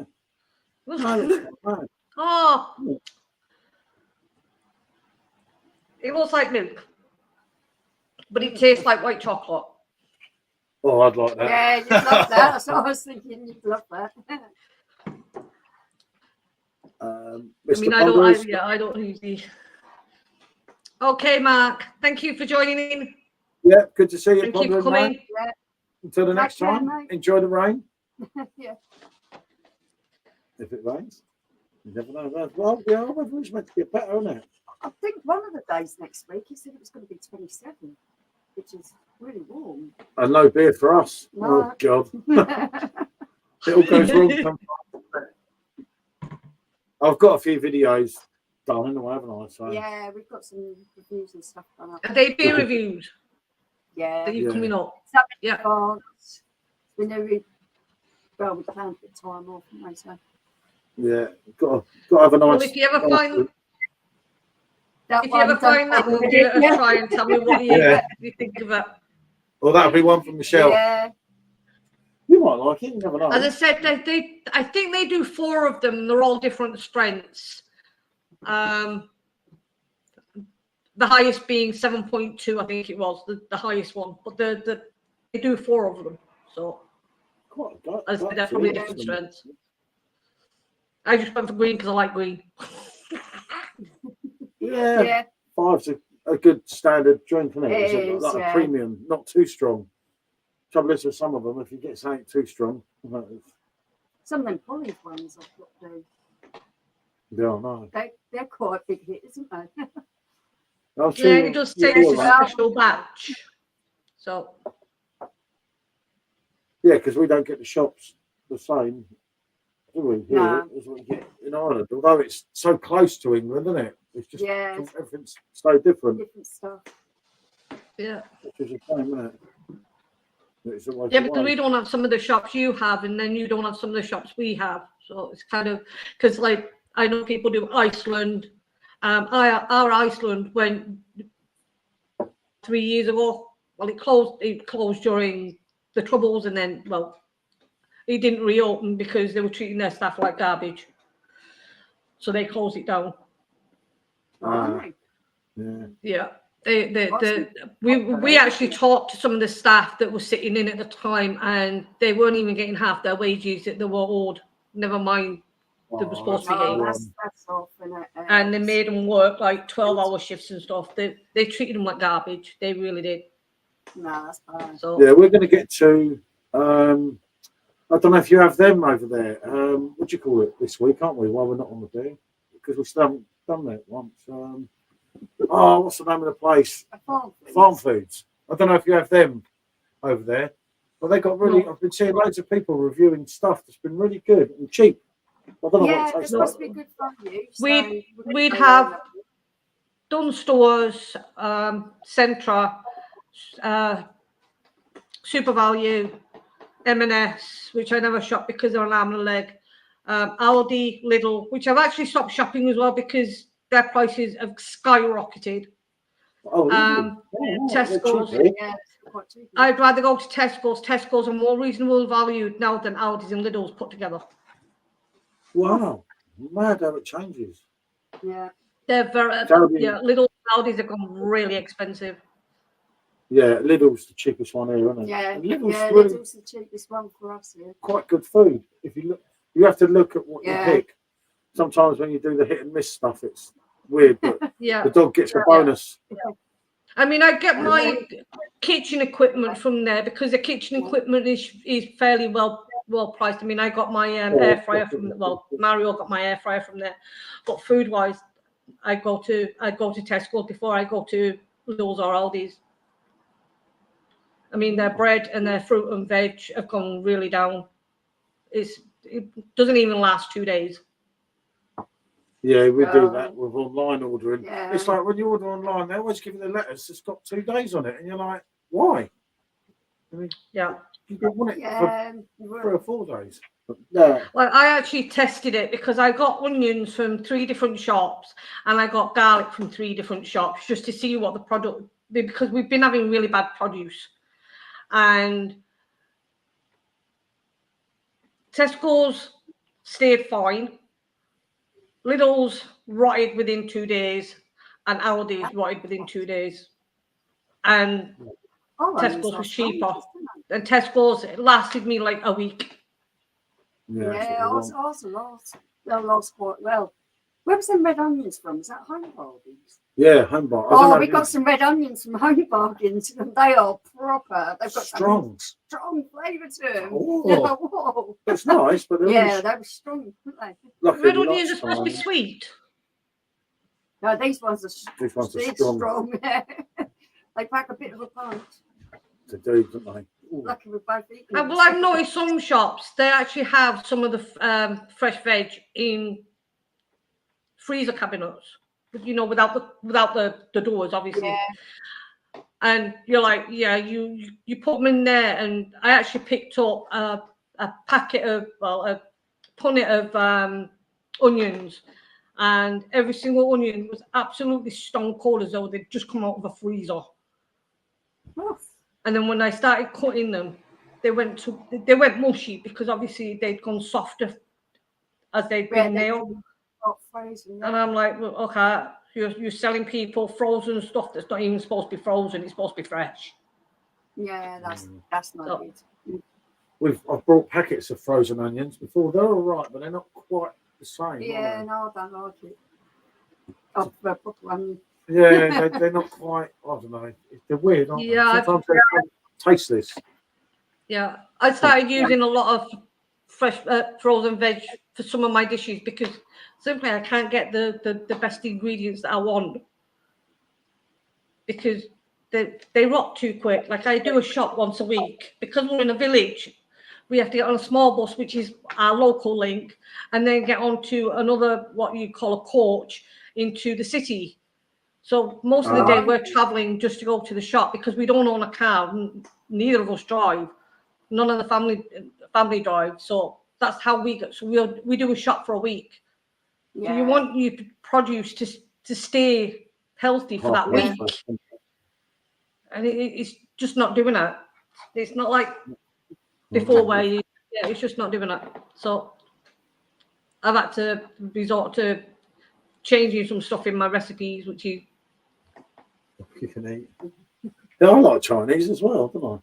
No, that's not bad. Oh. It looks like milk, but it tastes like white chocolate. Oh, I'd like that. Yeah, you'd love that. That's what I was thinking. You'd love that. I Mr. mean, Ponders, I don't usually. Okay, Mark. Thank you for joining in. yeah, good to see you. Thank you Ponder for and coming. Yeah. until the next Take care, time, mate. enjoy the rain. Yeah. If it rains, you never know. Well, yeah, weather is meant to get better, isn't it? I think one of the days next week, he said it was going to be 27, which is really warm. And no beer for us. No. Oh, God. It all goes wrong sometimes. I've got a few videos done anyway, haven't I? So. Yeah, we've got some reviews and stuff done up. Are they beer revieed Yeah. that you're coming up? Some in Yeah. advance. We know we planned the time off, and they say Yeah, got to have a nice. Well, if you ever find that if you ever one, find that, we'll give it a try and tell me what you think of it. Well, that'll be one from Michelle. Yeah. You might like it. You never know. As I said, I think they do 4 of them. They're all different strengths. The highest being 7.2, I think it was the highest one. But they do 4 of them. So as I said, they're probably different strengths. I just went for green because I like green. Yeah. Yeah. 5's a good standard drink, isn't it? It It's is, like yeah. a premium, not too strong. Trouble is with some of them, if you get something too strong, Some of them polished ones I've got to. yeah, I know. They're quite a big hit, isn't they? I'll Yeah, it does say it's a that. special batch. So Yeah, because we don't get the shops the same, do we, here, No. as we get in Ireland. Although it's so close to England, isn't it? It's just everything's so different. Different stuff. Yeah. Which is a shame, isn't it? It's always Yeah, the because way. we don't have some of the shops you have, and then you don't have some of the shops we have. So it's kind of, because like I know people do Iceland. Our Iceland went 3 years ago. Well, it closed during the Troubles, and then, well, it didn't reopen because they were treating their staff like garbage. So they closed it down. Yeah. We actually talked to some of the staff that were sitting in at the time, and they weren't even getting half their wages that they were owed. Never mind, they were supposed to be getting. That's awful, isn't it? And they made them work like 12-hour shifts and stuff. They treated them like garbage. They really did. No, that's fine. So Yeah, we're going to get to. I don't know if you have them over there. What do you call it this week, aren't we? While we're not on the day, because we still haven't done that once. What's the name of the place? Farm Foods. I don't know if you have them over there, but they got really. I've been seeing loads of people reviewing stuff that's been really good and cheap. I don't know what it tastes must like. be good for you. We'd have Dunn Stores, Centra, Super Value, M&S, which I never shop because they're an arm and a leg. Aldi, Lidl, which I've actually stopped shopping as well because their prices have skyrocketed. Tesco's. I'd rather go to Tesco's. Tesco's are more reasonable valued now than Aldi's and Lidl's put together. Wow, mad how it changes. Yeah. They're very, Lidl and Aldi's have gone really expensive. Yeah, Lidl's the cheapest one here, isn't it? Yeah, Lidl's the cheapest one for us here. Quite good food. If you look, you have to look at what you pick. Sometimes when you do the hit and miss stuff, it's weird, but the dog gets a bonus. I mean, I get my kitchen equipment from there because the kitchen equipment is fairly well priced. I mean, I got my air fryer from Mario got my air fryer from there. But food wise, I go to Tesco before I go to Lidl's or Aldi's. I mean, their bread and their fruit and veg have gone really down. It doesn't even last 2 days. Yeah, we do that with online ordering. Yeah. It's like when you order online, they always give you the lettuce that's got 2 days on it, and you're like, why? I mean, you don't want it for 3 or 4 days. Well, I actually tested it because I got onions from 3 different shops and I got garlic from 3 different shops just to see what the product, because we've been having really bad produce. And Tesco's stayed fine. Lidl's rotted within 2 days, and Aldi's rotted within 2 days. And Tesco's was cheaper. And Tesco's lasted me like a week. Yeah, ours lost quite well. Where was them red onions from? Is that Home Bargains? Yeah, Home Bargains. Oh, we got some red onions from Home Bargains, and they are proper. They've got strong flavour to them. Oh, it's nice, but they were strong, weren't they? Red onions are supposed to be sweet. No, these ones are strong. They pack a bit of a punch. They do, don't they? Lucky we're both eating. Well, I've noticed some shops, they actually have some of the fresh veg in freezer cabinets, without the doors, obviously. Yeah. And you're like, you put them in there, and I actually picked up a packet of, a punnet of onions, and every single onion was absolutely stone cold as though they'd just come out of a freezer. Oh. And then when I started cutting them, they went mushy because obviously they'd gone softer as they'd been nailed. And I'm like, well, okay, you're selling people frozen stuff that's not even supposed to be frozen; it's supposed to be fresh. Yeah, that's not good. I've brought packets of frozen onions before. They're all right, but they're not quite the same. Yeah, no, I don't like it. I've put one. Yeah, they're not quite. I don't know. They're weird, aren't they? Sometimes they're tasteless. Yeah, I started using a lot of fresh frozen veg for some of my dishes because simply I can't get the best ingredients that I want because they rot too quick. Like I do a shop once a week because we're in a village. We have to get on a small bus, which is our local link, and then get onto another, what you call a coach, into the city. So most of the day we're traveling just to go to the shop because we don't own a car. Neither of us drive. None of the family drive. So that's how we go. So we do a shop for a week. Yeah. So you want your produce to stay healthy for that week. And it's just not doing it. It's not like before where it's just not doing it. So I've had to resort to changing some stuff in my recipes, which is You can eat. Yeah, I like Chinese as well, don't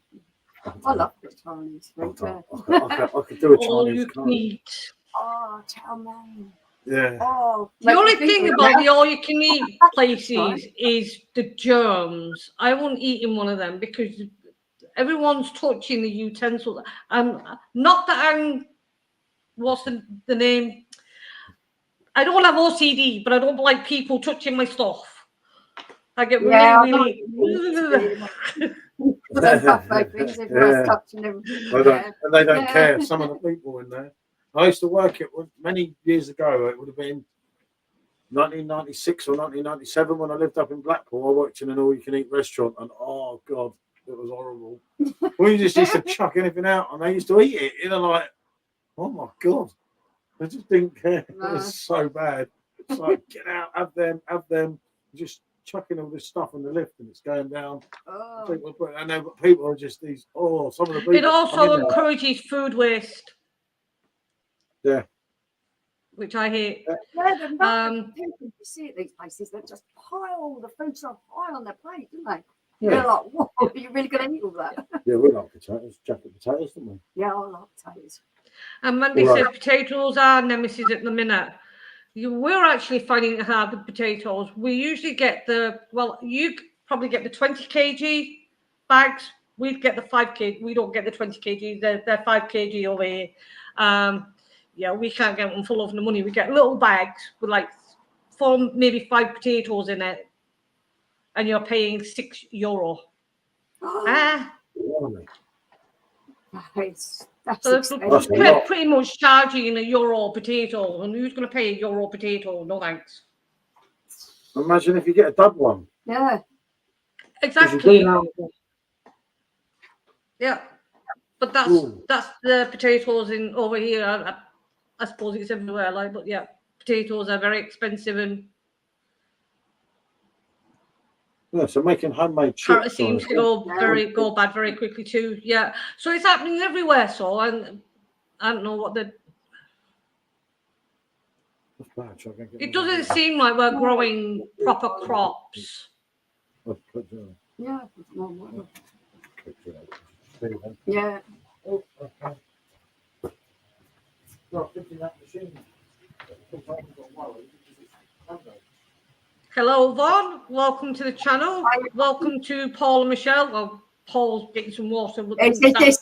I love the Chinese food. I could do a all Chinese you can eat. Oh, chow mein. Yeah. Oh, The only thing about the all you can eat places Right. is the germs. I won't eat in one of them because everyone's touching the utensils. Not that I'm, what's the name? I don't have OCD, but I don't like people touching my stuff. I get really. Them buffet things, everyone's touching everything. And they don't care. Some of the people in there. I used to work it many years ago. It would have been 1996 or 1997 when I lived up in Blackpool. I worked in an all-you-can-eat restaurant, and oh god, it was horrible. We just used to chuck anything out, and they used to eat it. You know, like, oh my god, they just didn't care. It was so bad. It's like, get out, have them. Just chucking all this stuff on the lift, and it's going down. I know, but people are just these. Oh, some of the people. It also encourages food waste. Yeah. Which I hate. Yeah, people you see at these places that just pile the food so high on their plate, don't they? Yeah. You're like, whoa, are you really going to eat all that? Yeah, we like potatoes, jacket potatoes, don't we? Yeah, I like potatoes. And Mandy says potatoes are nemesis at the minute. We're actually finding it hard with potatoes. We usually get you probably get the 20 kg bags. We get the 5 kg. We don't get the 20 kg. They're 5 kg over here. Yeah, we can't get them full of the money. We get little bags with like 4, maybe 5 potatoes in it, and you're paying €6. That's so pretty much charging €1 potato, and who's going to pay €1 potato? No thanks. Imagine if you get a dub one. Yeah, exactly. Yeah, but that's the potatoes in over here. I suppose it's everywhere, like, but yeah, potatoes are very expensive, and so making homemade chips. It seems to go bad very quickly too. Yeah, so it's happening everywhere. So I don't know what the. It doesn't seem like we're growing proper crops. Yeah. Yeah. Hello, Vaughn. Welcome to the channel. Welcome to Paul and Michelle. Well, Paul's getting some water. Oh, okay. That's his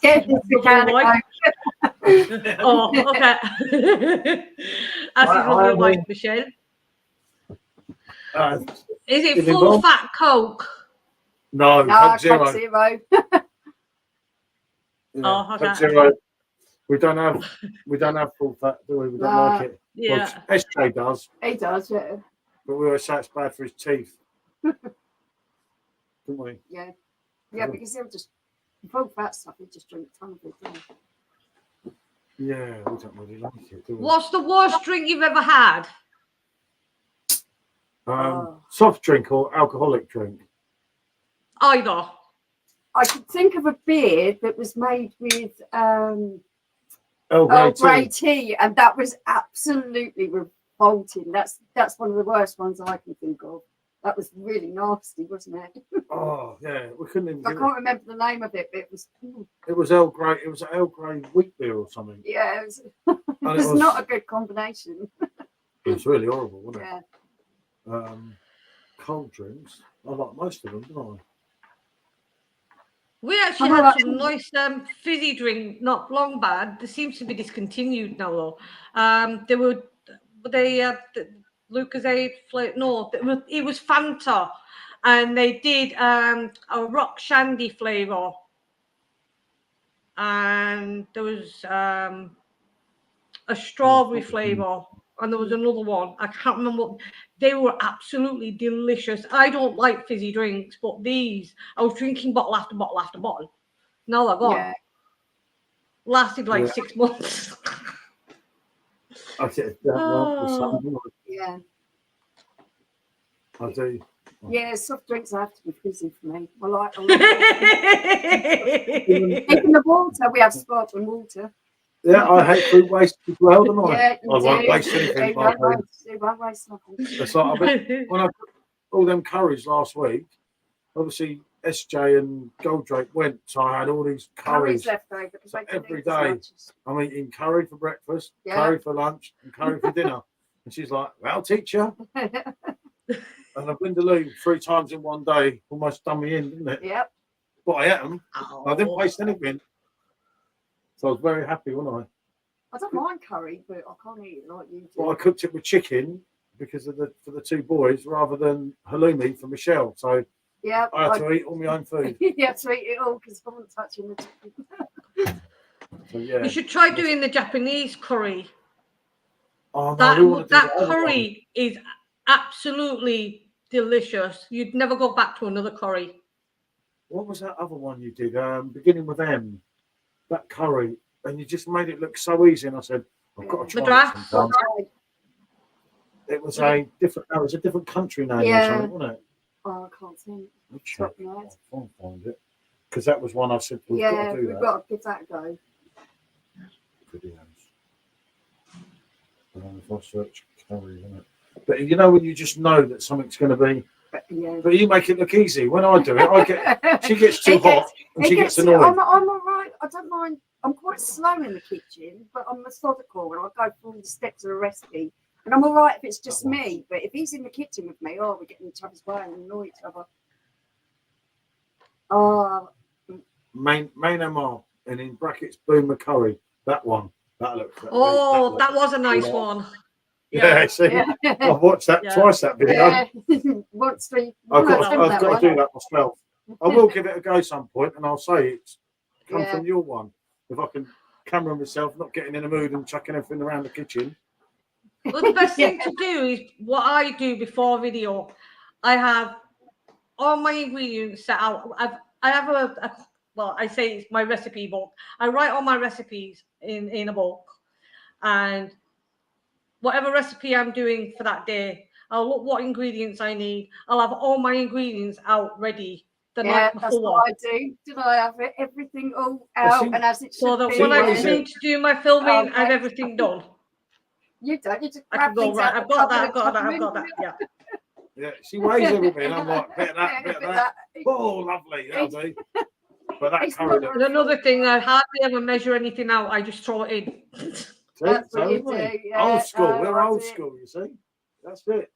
lovely wife, Michelle. Is it full fat Coke? No, Coke Zero. Okay. Zero. We don't have full fat, do we? We don't like it. Yeah. Well, SJ does. He does, yeah. But we always say it's bad for his teeth. Don't we? Yeah. Yeah, because they'll just full fat stuff, they just drink a ton of it, don't they? Yeah, we don't really like it, do we? What's the worst drink you've ever had? Soft drink or alcoholic drink? Either. I could think of a beer that was made with Earl Grey tea, and that was absolutely revolting. That's one of the worst ones I can think of. That was really nasty, wasn't it? Oh yeah, we couldn't even. I can't remember the name of it, but it was. It was Earl Grey. It was Earl Grey wheat beer or something. Yeah, it was not a good combination. It was really horrible, wasn't it? Yeah. Cold drinks. I like most of them, don't I? We actually had some nice fizzy drink not long bad. They seems to be discontinued now though. Lucozade flavor. No, it was Fanta, and they did a rock shandy flavor. and there was a strawberry flavour, and there was another one. I can't remember what. They were absolutely delicious. I don't like fizzy drinks, but these, I was drinking bottle after bottle after bottle. Now they're gone. Yeah. Lasted like 6 months. I get that one. Yeah. I do. Yeah, soft drinks have to be fizzy for me. I like even the water. We have sparkling water. Yeah, I hate food waste as well, don't I? Yeah, I won't waste anything. You won't waste nothing. It's like, when I put all them curries last week, obviously SJ and Goldrake went, so I had all these curries left over. So every day. I'm eating curry for breakfast, curry for lunch, and curry for dinner. And she's like, "Well, teacher," and I've been to loo 3 times in one day. Almost done me in, didn't it? Yep. But I ate them. I didn't waste anything. So I was very happy, wasn't I? I don't mind curry, but I can't eat it like you do. Well, I cooked it with chicken because of for the 2 boys rather than halloumi for Michelle. So yeah, I had to eat all my own food. You have to eat it all because I wasn't touching the chicken. So, yeah. You should try doing the Japanese curry. Oh, no, that curry is absolutely delicious. You'd never go back to another curry. What was that other one you did? Beginning with M. That curry, and you just made it look so easy. And I said, I've got to try it sometime. It was a different. No, it was a different country name or something, wasn't it? Oh, I can't think. I'll find it because that was one I said we've got to do. We've got to give that a go. Videos. If I search curry, isn't it? But you know when you just know that something's going to be. But you make it look easy. When I do it, she gets too hot and she gets annoyed. I'm all right. I don't mind. I'm quite slow in the kitchen, but I'm methodical and I go through all the steps of a recipe. And I'm all right if it's just me. But if he's in the kitchen with me, we're getting each other's way and annoy each other. Main and in brackets Boom McCurry. That one. That looks. That was a nice one. Yeah, see, I've watched that twice. That video. Yeah. I've got to do that myself. I will give it a go some point, and I'll say it's come from your one. If I can camera myself, not getting in the mood and chucking everything around the kitchen. Well, the best thing to do is what I do before video. I have all my ingredients set out. I have I say it's my recipe book. I write all my recipes in a book, and whatever recipe I'm doing for that day, I'll look what ingredients I need. I'll have all my ingredients out ready the night before. That's what I do. Did I have everything all out and as it should so that be? when I need to do my filming, I have everything done. You don't. You just I can go right. I've got that. Yeah. Yeah, she weighs everything. I'm like, bit of that. Oh, lovely. That'll do. But that curry. And another thing, I hardly ever measure anything out. I just throw it in. That's what you do. Yeah, old school. We're old school, you see. That's it.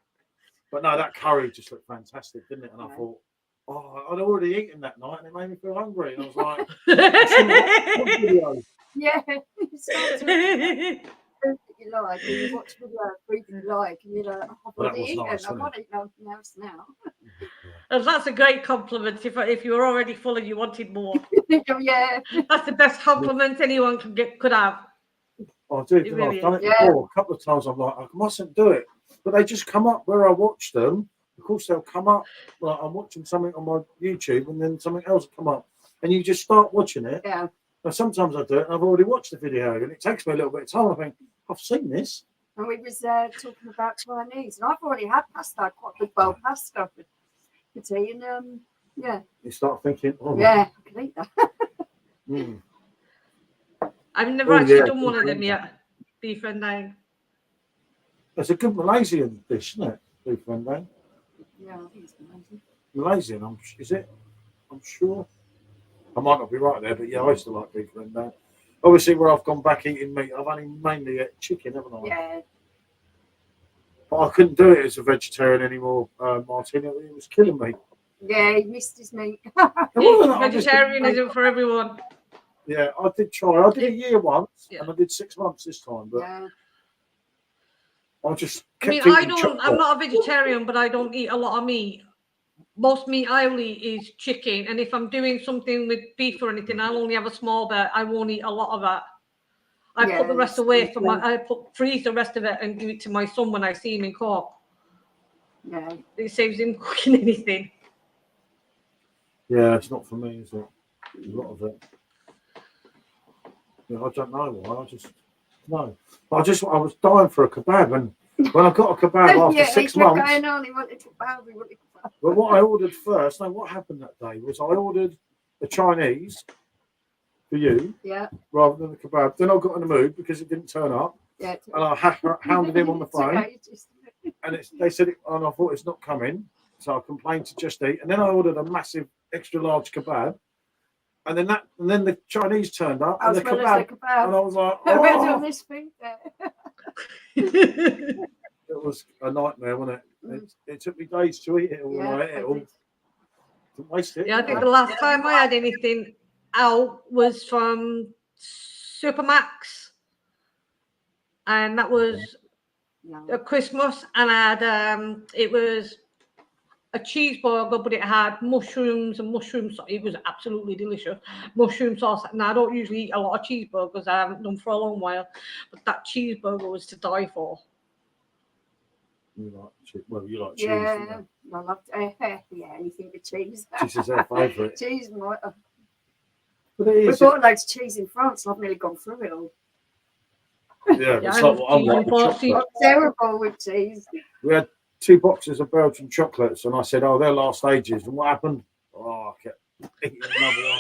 But no, that curry just looked fantastic, didn't it? And I thought, I'd already eaten that night and it made me feel hungry. And I was like, yeah. You like, and you watch video food you like, and you're like, I've already eaten. I can't eat nothing else now. And that's a great compliment. If you were already full and you wanted more, yeah, that's the best compliment anyone could have. I do. I've done it before. A couple of times. I'm like, I mustn't do it, but they just come up where I watch them. Of course, they'll come up. Like I'm watching something on my YouTube, and then something else will come up, and you just start watching it. Yeah. Now sometimes I do it, and I've already watched the video, and it takes me a little bit of time. I think I've seen this. And we was talking about Chinese, and I've already had pasta, quite a big bowl of pasta for tea, and You start thinking, I can eat that. I've never actually done one of them yet. Beef rendang. It's a good Malaysian dish, isn't it? Beef rendang. Yeah, I think it's amazing. Malaysian, is it? I'm sure. I might not be right there, but I used to like beef rendang. Obviously, where I've gone back eating meat, I've only mainly ate chicken, haven't I? Yeah. But I couldn't do it as a vegetarian anymore, Martin. It was killing me. Yeah, he missed his meat. Vegetarianism for everyone. Yeah, I did try. I did a year once, and I did 6 months this time. But I just kept eating chocolate. I'm not a vegetarian, but I don't eat a lot of meat. most meat I'll eat is chicken, and if I'm doing something with beef or anything, I'll only have a small bit. I won't eat a lot of that. I put the rest away for I freeze the rest of it and give it to my son when I see him in court. Yeah. It saves him cooking anything. Yeah, it's not for me, is it? A lot of it. Yeah, I don't know why. I was dying for a kebab, and when I got a kebab after 6 months. Going on, he wanted kebab, he wanted kebab. But what I ordered first, what happened that day was I ordered a Chinese for you, rather than the kebab. Then I got in the mood because it didn't turn up, and I hounded him on the phone, and they said, and I thought it's not coming, so I complained to Just Eat, and then I ordered a massive extra large kebab, and then the Chinese turned up, and the kebab, and I was like, oh. This thing there. It was a nightmare, wasn't it? It took me days to eat it all. Didn't waste it. Yeah, I think the last time I had anything out was from Supermax, and that was at Christmas, and I had it was a cheeseburger, but it had mushrooms and mushrooms. It was absolutely delicious. Mushroom sauce. Now, I don't usually eat a lot of cheeseburgers. I haven't done for a long while, but that cheeseburger was to die for. You like cheese. Yeah, I love anything with cheese. Cheese is their favourite. Cheese, but it is. We bought loads of cheese in France, and I've nearly gone through it all. Yeah, it's like what I'm like with chocolate. I'm terrible with cheese. We had 2 boxes of Belgian chocolates, and I said, "Oh, they're last ages." And what happened? Oh, I kept eating another one.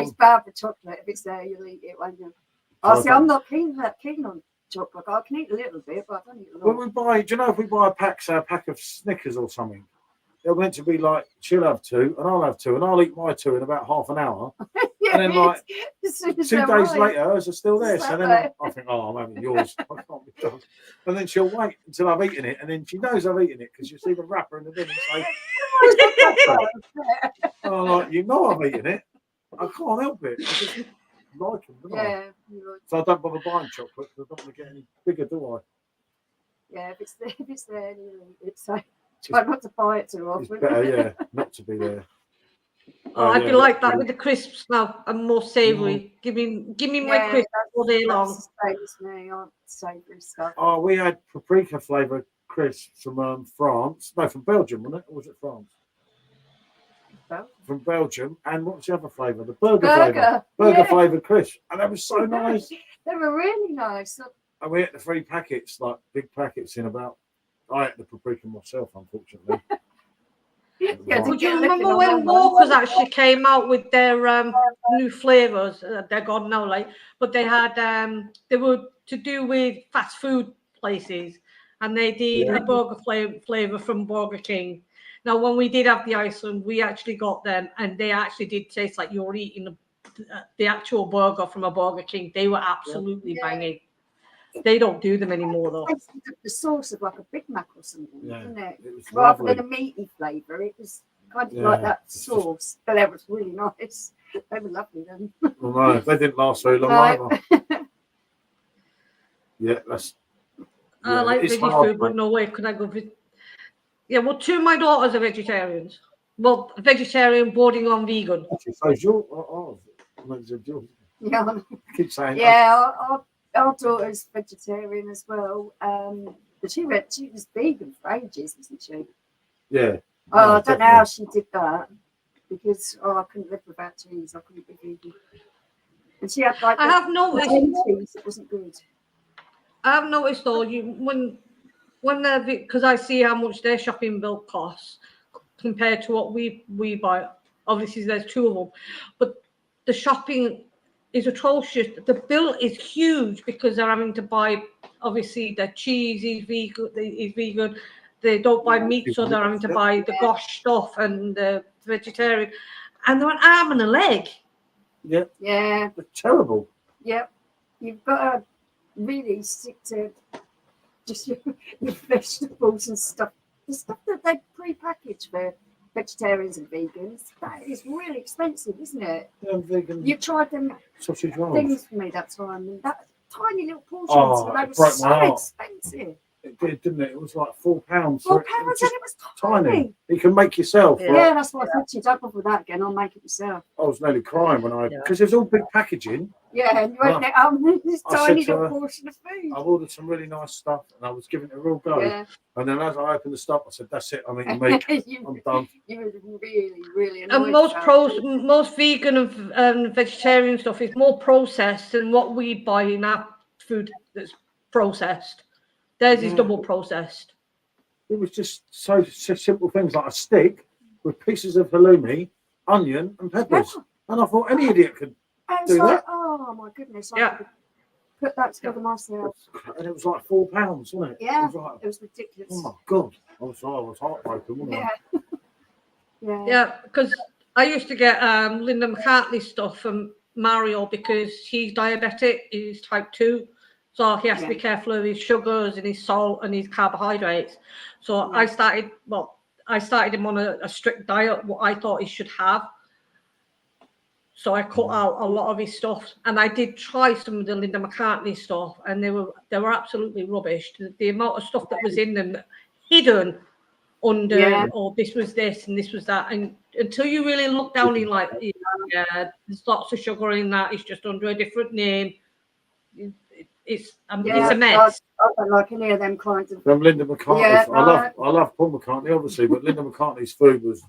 It's bad for chocolate. If it's there, you'll eat it, won't you? I'm not keen on chocolate. I can eat a little bit, but I don't eat a lot. Do you know if we buy a pack of Snickers or something, they're meant to be like, she'll have 2 and I'll have 2 and I'll eat my 2 in about half an hour. And then like 2 days later, hers are still there. So then I think, oh, I'm having yours. I can't be done. And then she'll wait until I've eaten it, and then she knows I've eaten it because you see the wrapper in the bin and say, and I'm like, you know I've eaten it. I can't help it. I just like them, don't I? So I don't bother buying chocolate because I don't want to get any bigger, do I? Yeah, if it's there, it's like try not to buy it too often. It's better, not to be there. I'd be like that with the crisps now. I'm more savoury. Give me my crisps all day long. Me on savoury stuff. Oh, we had paprika flavoured crisps from France. No, from Belgium, wasn't it? Or was it France? From Belgium. And what was the other flavour? The burger flavoured crisps. And that was so nice. They were really nice. And we ate the 3 packets, like big packets in about. I ate the paprika myself, unfortunately. Would you remember when Walkers actually came out with their new flavors? They're gone now, but they had they were to do with fast food places, and they did a burger flavor from Burger King. Now, when we did have the Iceland, we actually got them, and they actually did taste like you were eating the actual burger from a Burger King. They were absolutely banging. They don't do them anymore, though. The sauce of like a Big Mac or something, isn't it? Rather than a meaty flavour, it was kind of like that sauce. But that was really nice. They were lovely then. Well, no, they didn't last very long either. I like veggie food, but no way could I go. Yeah, well, 2 of my daughters are vegetarians. Well, vegetarian bordering on vegan. So yours? Yeah. Keep saying. Yeah, our daughter's vegetarian as well. But she was vegan for ages, wasn't she? Yeah. Oh, I don't know how she did that because I couldn't live without cheese. I couldn't be vegan. And she had like I have noticed cheese. It wasn't good. I have noticed though, when they're because I see how much their shopping bill costs compared to what we buy. Obviously, there's 2 of them, but the shopping is atrocious. The bill is huge because they're having to buy. Obviously, the cheese is vegan. They don't buy meat, so they're having to buy the gosh stuff and the vegetarian, and they're an arm and a leg. Yeah. Yeah. They're terrible. Yep. You've got to really stick to just your vegetables and stuff. The stuff that they pre-package for vegetarians and vegans, that is really expensive, isn't it? Yeah, vegan. You tried them sausage rolls. Things for me that time, and that tiny little portions, they were so expensive. It did, didn't it? It was like £4. £4, and it was tiny. You can make yourself. Yeah. Yeah, that's what I said to you. Don't bother with that again. I'll make it myself. I was nearly crying when because it was all big packaging. Yeah, and you open it up, and this I tiny said to little her, portion of food. I've ordered some really nice stuff, and I was giving it a real go. Yeah. And then as I opened the stuff, I said, "That's it. I'm eating meat. I'm done." You were really, really annoyed. And most vegan and vegetarian stuff is more processed than what we buy in our food that's processed. Theirs is double processed. It was just so simple things like a stick with pieces of halloumi, onion, and peppers. And I thought any idiot could do that. Oh my goodness! Yeah. I put that together myself. And it was like £4, wasn't it? Yeah, It was, like, it was ridiculous. oh my god! I was heartbroken, wasn't I? Yeah. Yeah, because I used to get Linda McCartney stuff from Mario because he's diabetic, he's type 2. So he has to be careful of his sugars and his salt and his carbohydrates. So I started him on a strict diet, what I thought he should have. So I cut out a lot of his stuff, and I did try some of the Linda McCartney stuff, and they were absolutely rubbish. The amount of stuff that was in them hidden under, or this was this and this was that, and until you really look down in like, yeah, there's lots of sugar in that. It's just under a different name. It's a mess. I don't like any of them kinds of. Them Linda McCartney. Yeah, I love Paul McCartney, obviously, but Linda McCartney's food was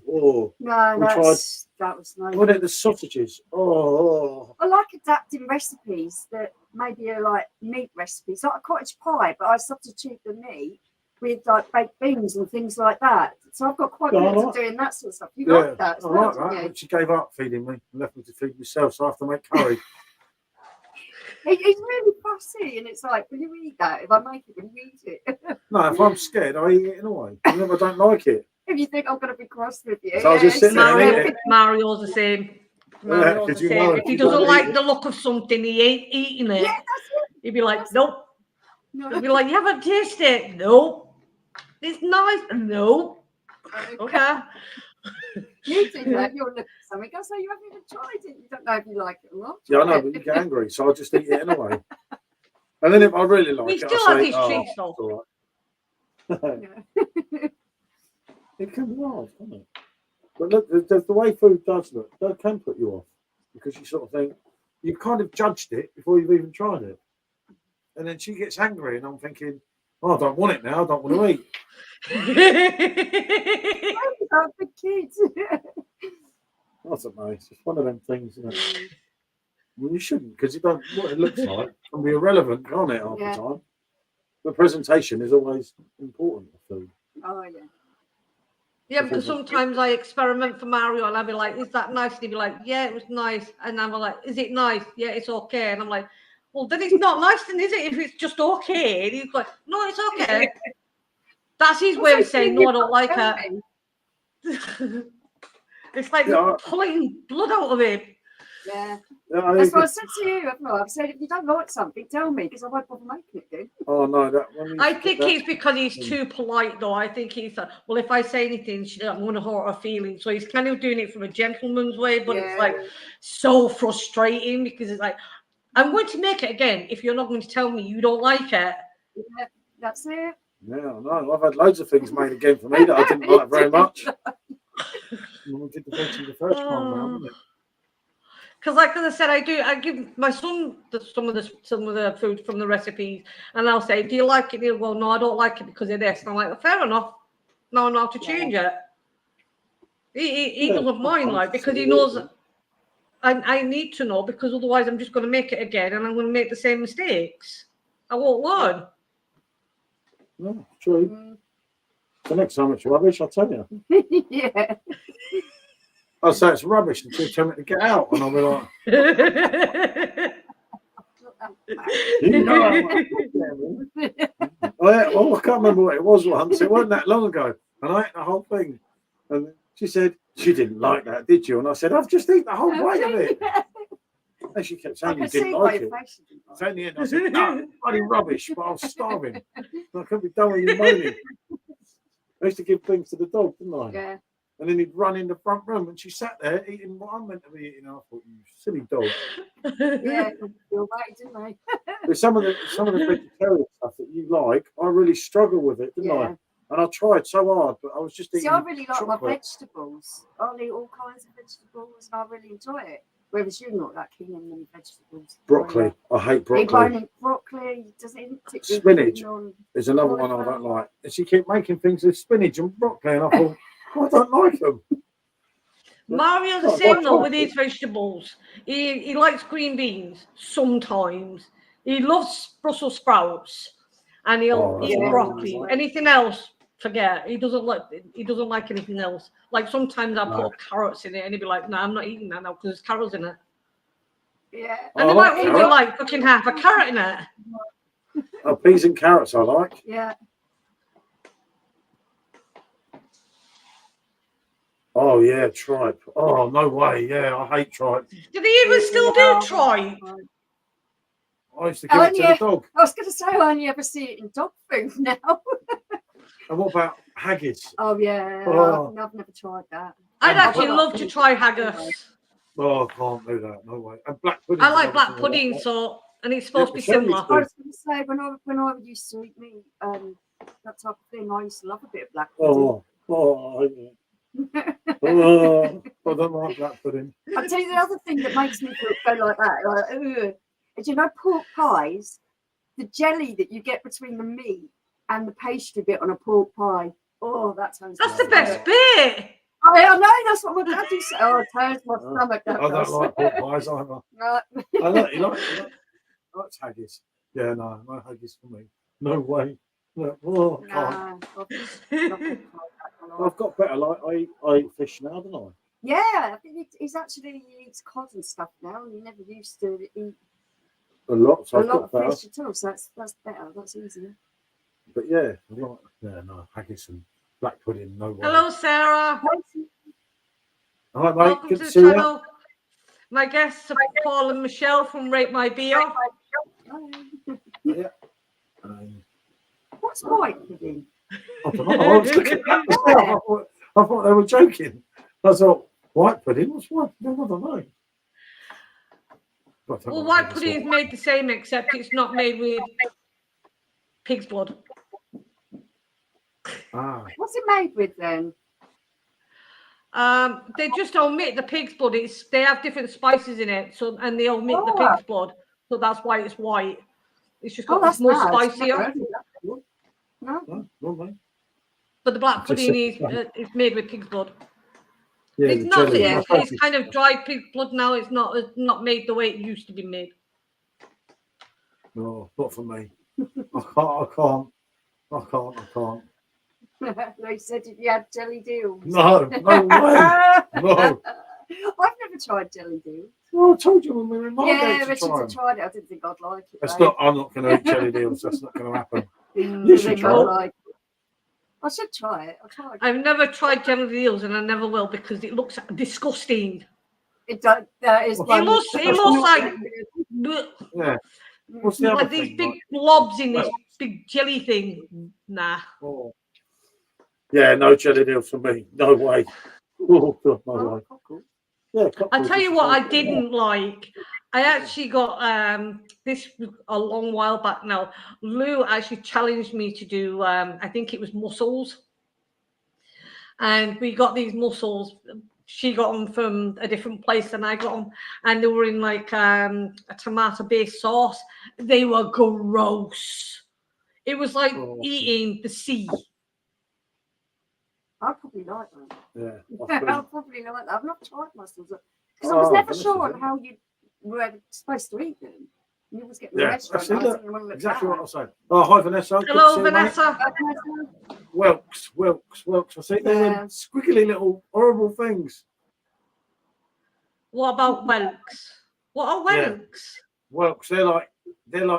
that was nice. What are the sausages? I like adapting recipes that maybe are like meat recipes, like a cottage pie, but I substitute the meat with like baked beans and things like that. So I've got quite good at doing that sort of stuff. You like that as well, like that. But she gave up feeding me and left me to feed myself, so I have to make curry. He's really fussy, and it's like, will you eat that? If I make it, will you eat it? No, if I'm scared, I eat it anyway. Even if I don't like it. If you think I'm going to be cross with you. So I'll just sit there and eat it. Mario's the same. Mario's the same. If he doesn't like the look of something, he ain't eating it. Yeah, that's it. He'd be like, nope. He'd be like, you haven't tasted it? Nope. It's nice. Nope. Okay. You do that, you'll look at something, I say you haven't even tried it. You don't know if you like it or not. Yeah, I know, but you get angry, so I just eat it anyway. And then if I really like it, still I have say, his treats though. All right. It can be hard, can't it? But look, the way food does look, that can put you off because you sort of think you've kind of judged it before you've even tried it, and then she gets angry, and I'm thinking, oh, I don't want it now. I don't want to eat. For kids. I don't know. It's just one of them things, isn't it? Well, you shouldn't, because you don't. What it looks like can be irrelevant, can't it? Half the time. The presentation is always important for food. Oh yeah. Yeah, because sometimes I experiment for Mario and I'll be like, is that nice? And he'll be like, yeah, it was nice. And I'm like, is it nice? Yeah, it's okay. And I'm like, well, then it's not nice, then is it? If it's just okay. And he's like, no, it's okay. That's his way of saying, no, I don't like it. It's like pulling blood out of him. Yeah. That's what I said to you. I've said, if you don't like something, tell me, because I won't bother making it then. Oh, no. That one. I think it's because he's too polite, though. I think he's well, if I say anything, I'm going to hurt her feelings. So he's kind of doing it from a gentleman's way, but it's like so frustrating because it's like, I'm going to make it again if you're not going to tell me you don't like it. Yeah, that's it. Yeah, no, I've had loads of things made again for me that I didn't like very much. I did the first time round, didn't it? Because, like I said, I give my son some of the food from the recipes, and I'll say, "Do you like it?" He'll go, "No, I don't like it because of this." And I'm like, well, "Fair enough. Now I know how to change it." He doesn't mind, like, because he knows I need to know, because otherwise I'm just going to make it again, and I'm going to make the same mistakes. I won't learn. No, true. The next time it's rubbish, I'll tell you. Yeah. I'll say it's rubbish until you tell me to get out, and I'll be like, you know, I can't remember what it was once. It wasn't that long ago, and I ate the whole thing. And she said, "She didn't like that, did you?" And I said, "I've just eaten the whole weight of it." And she kept saying, "You didn't like it." So in the end, I said, "No, bloody rubbish," but I was starving. I couldn't be done with you moaning. I used to give things to the dog, didn't I? Yeah. and then he'd run in the front room, and she sat there eating what I'm meant to be eating. I thought, you silly dog. Yeah, you're right, didn't they? But some of the vegetarian stuff that you like, I really struggle with it, didn't I? And I tried so hard, but I was just eating. See, I really like chocolate. my vegetables. I eat all kinds of vegetables, and I really enjoy it. Whereas you're not that keen on many vegetables. Broccoli. I hate broccoli. He won't eat broccoli. Doesn't spinach is another one I don't like. And she kept making things with spinach and broccoli, and I thought, I don't like them. Mario's the same though with his vegetables. He likes green beans sometimes. He loves Brussels sprouts, and he'll eat broccoli. Anything else, forget. He doesn't like anything else. Like sometimes I put carrots in it, and he'd be like, "No, I'm not eating that now because there's carrots in it." Yeah. And they might only like cooking half a carrot in it. Oh, peas and carrots I like. Yeah. Oh yeah, tripe. Oh no way. Yeah, I hate tripe. Do they even still do tripe? I used to give it to the dog. I was going to say I only ever see it in dog food now. And what about haggis? Oh yeah, I've never tried that. I'd actually love to try haggis. Oh, I can't do that. No way. And black pudding. I like black pudding, and it's supposed to be similar. I was going to say when I used to eat meat, that type of thing, I used to love a bit of black pudding. I don't like black pudding. I'll tell you the other thing that makes me go like that. Is pork pies, the jelly that you get between the meat and the pastry bit on a pork pie. Oh, that sounds. That's the best bit. I know, that's what my dad used to say. Oh, it turns my stomach. I don't like pork pies either. I like, you like haggis. Yeah, no haggis for me. No way. No, I've got better. Like I eat fish now, don't I? Yeah, I think he eats cod and stuff now, and he never used to eat a lot. So a lot of fish at all. So that's better. That's easier. But yeah, haggis and black pudding. No way. Hello, Sarah. Hi, mate. Welcome Good to the see channel. My guests are Paul and Michelle from Rate My Beer. Yeah. What's white pudding? I don't know. I was looking at that. I thought they were joking. I thought, white pudding? What's white pudding? I don't know. Well, white pudding is made the same, except it's not made with pig's blood. What's it made with then? They just omit the pig's blood. They have different spices in it, and they omit the pig's blood, so that's why it's white. It's just got more spicier. No. But the black pudding is made with pig's blood. Yeah, it's not. It's kind of dried pig's blood now. It's not made the way it used to be made. No, not for me. I can't. They said if you had jelly deals. No way. No. I've never tried jelly deals. Well, I told you when we were in my Richard tried it. I didn't think I'd like it. I'm not going to eat jelly deals. That's not going to happen. You should try it. I should try it. I've never tried jelly deals, and I never will because it looks disgusting. It does. It looks like What's the other these thing, big blobs in this big jelly thing. Nah. Oh. Yeah, no jelly deal for me. No way. Oh, God, no way. Yeah, I'll tell you what I didn't like. I actually got this was a long while back now. Lou actually challenged me to do I think it was mussels. And we got these mussels. She got them from a different place than I got them. And they were in like a tomato-based sauce. They were gross. It was like eating the sea. I probably like that. Yeah. I'll probably like that. I've not tried mussels because I was never sure on how you were supposed to eat them. You was getting the restaurant. Exactly what I was saying. Oh, hi, Vanessa. Hello, Vanessa. Whelks. I see they're squiggly little horrible things. What about whelks? What are whelks? Whelks. They're like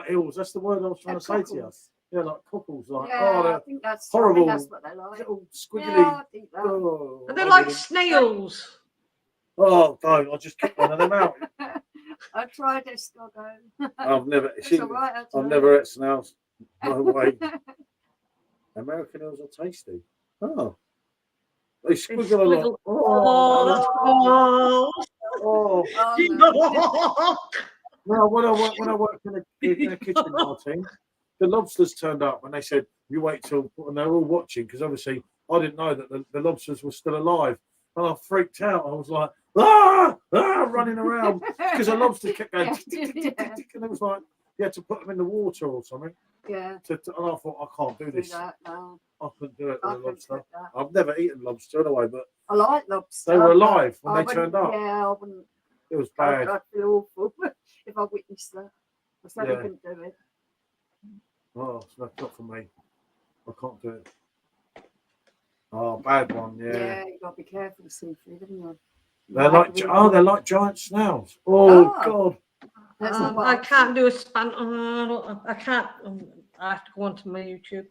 eels. That's the word I was trying to say to you. They're like cockles. Like I think that's horrible. That's what they like. Little squiggly. Yeah, I think that. Are they like snails? Oh, don't! I just kicked one of them out. I tried escargot. I've never. I've never ate snails. No way. American eels are tasty. Oh. They squiggle a lot. Oh, Oh. Oh, no. No, when I worked in a kitchen, Martin, the lobsters turned up and they said, "You wait till," and they're all watching because obviously I didn't know that the lobsters were still alive, and I freaked out. I was like, running around because the lobsters kept going, tick, tick, tick, tick, tick, and it was like you had to put them in the water or something. Yeah. And I thought, I can't do this. No. I couldn't do it with I a couldn't lobster. do that. I've never eaten lobster anyway, but I like lobster. they were alive when I they turned up. Yeah, I wouldn't. It was bad. I'd feel awful if I witnessed that. I certainly Yeah. couldn't do it. Oh, it's not for me. I can't do it. Oh, bad one. Yeah, you gotta be careful with seafood, haven't you? They're like giant snails. Oh, God. That's I can't do a span. I can't. I have to go onto my YouTube.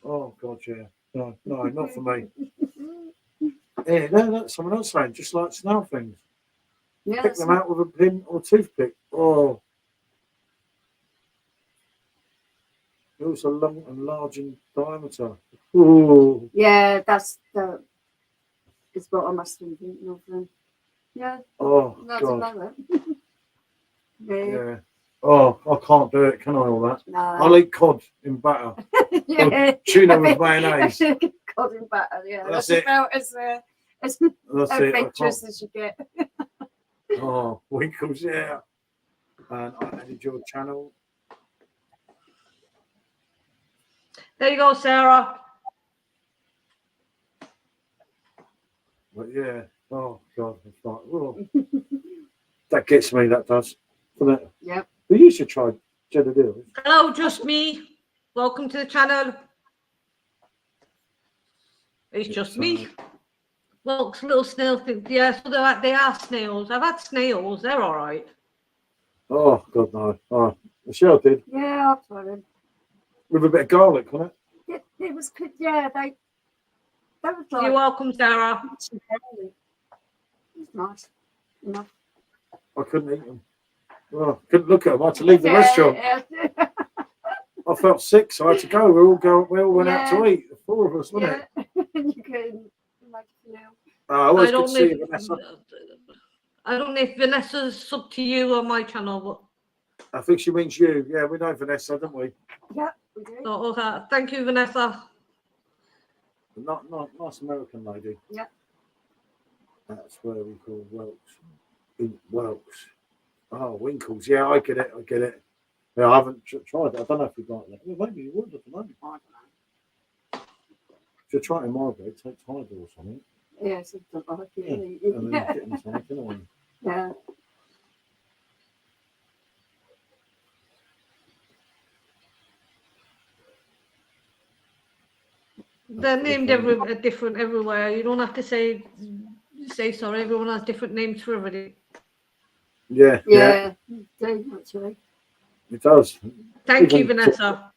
Oh, God, yeah. No, not for me. Yeah, that's someone else saying, just like snail things. Yeah, Pick them out with a pin or toothpick. Oh. It was a long and large in diameter. Ooh. yeah, that's is what I must have been thinking of then. Yeah. Oh, That's God. about it. Yeah. Oh, I can't do it, can I, all that? No. I'll eat cod in batter. Yeah. Or tuna with mayonnaise. Cod in batter, yeah. That's That's it. about as That's it. I adventurous can't. as you get. Oh, Winkles, yeah. And I added your channel. There you go, Sarah. But yeah. Oh, God. It's like, oh. That gets me, that does. Doesn't it? Yep. But you should try Jeddah Deals. Hello, just me. Welcome to the channel. It's just me. Well, it's little snail things. Yeah, so they are snails. I've had snails. They're all right. Oh, God, no. Oh, Michelle did. Yeah, I've tried them. With a bit of garlic on it. It was good. Yeah, they was like. You're welcome, Sarah. It was nice. Enough. I couldn't eat them. Oh, couldn't look at them. I had to leave the restaurant. Yeah. I felt sick, so I had to go. We all went out to eat. The four of us, wasn't it? You can make it feel. I always could see Vanessa. I don't know if Vanessa's sub to you on my channel, but I think she means you. Yeah, we know Vanessa, don't we? Yeah, we do. oh, okay. Thank you, Vanessa. Not nice American lady. Yeah. That's where we call Whelks. Oh, Winkles. Yeah, I get it. Yeah, I haven't tried it. I don't know if you got that. Well, maybe you would at the moment. I don't know. If you're trying my bread, take Tiger or something. Yeah, something like Yeah. it. And then get them something, you know. Yeah. They're named different everywhere. You don't have to say sorry. Everyone has different names for everything. Yeah. Yeah. Do actually. It does. Thank you, Even Vanessa.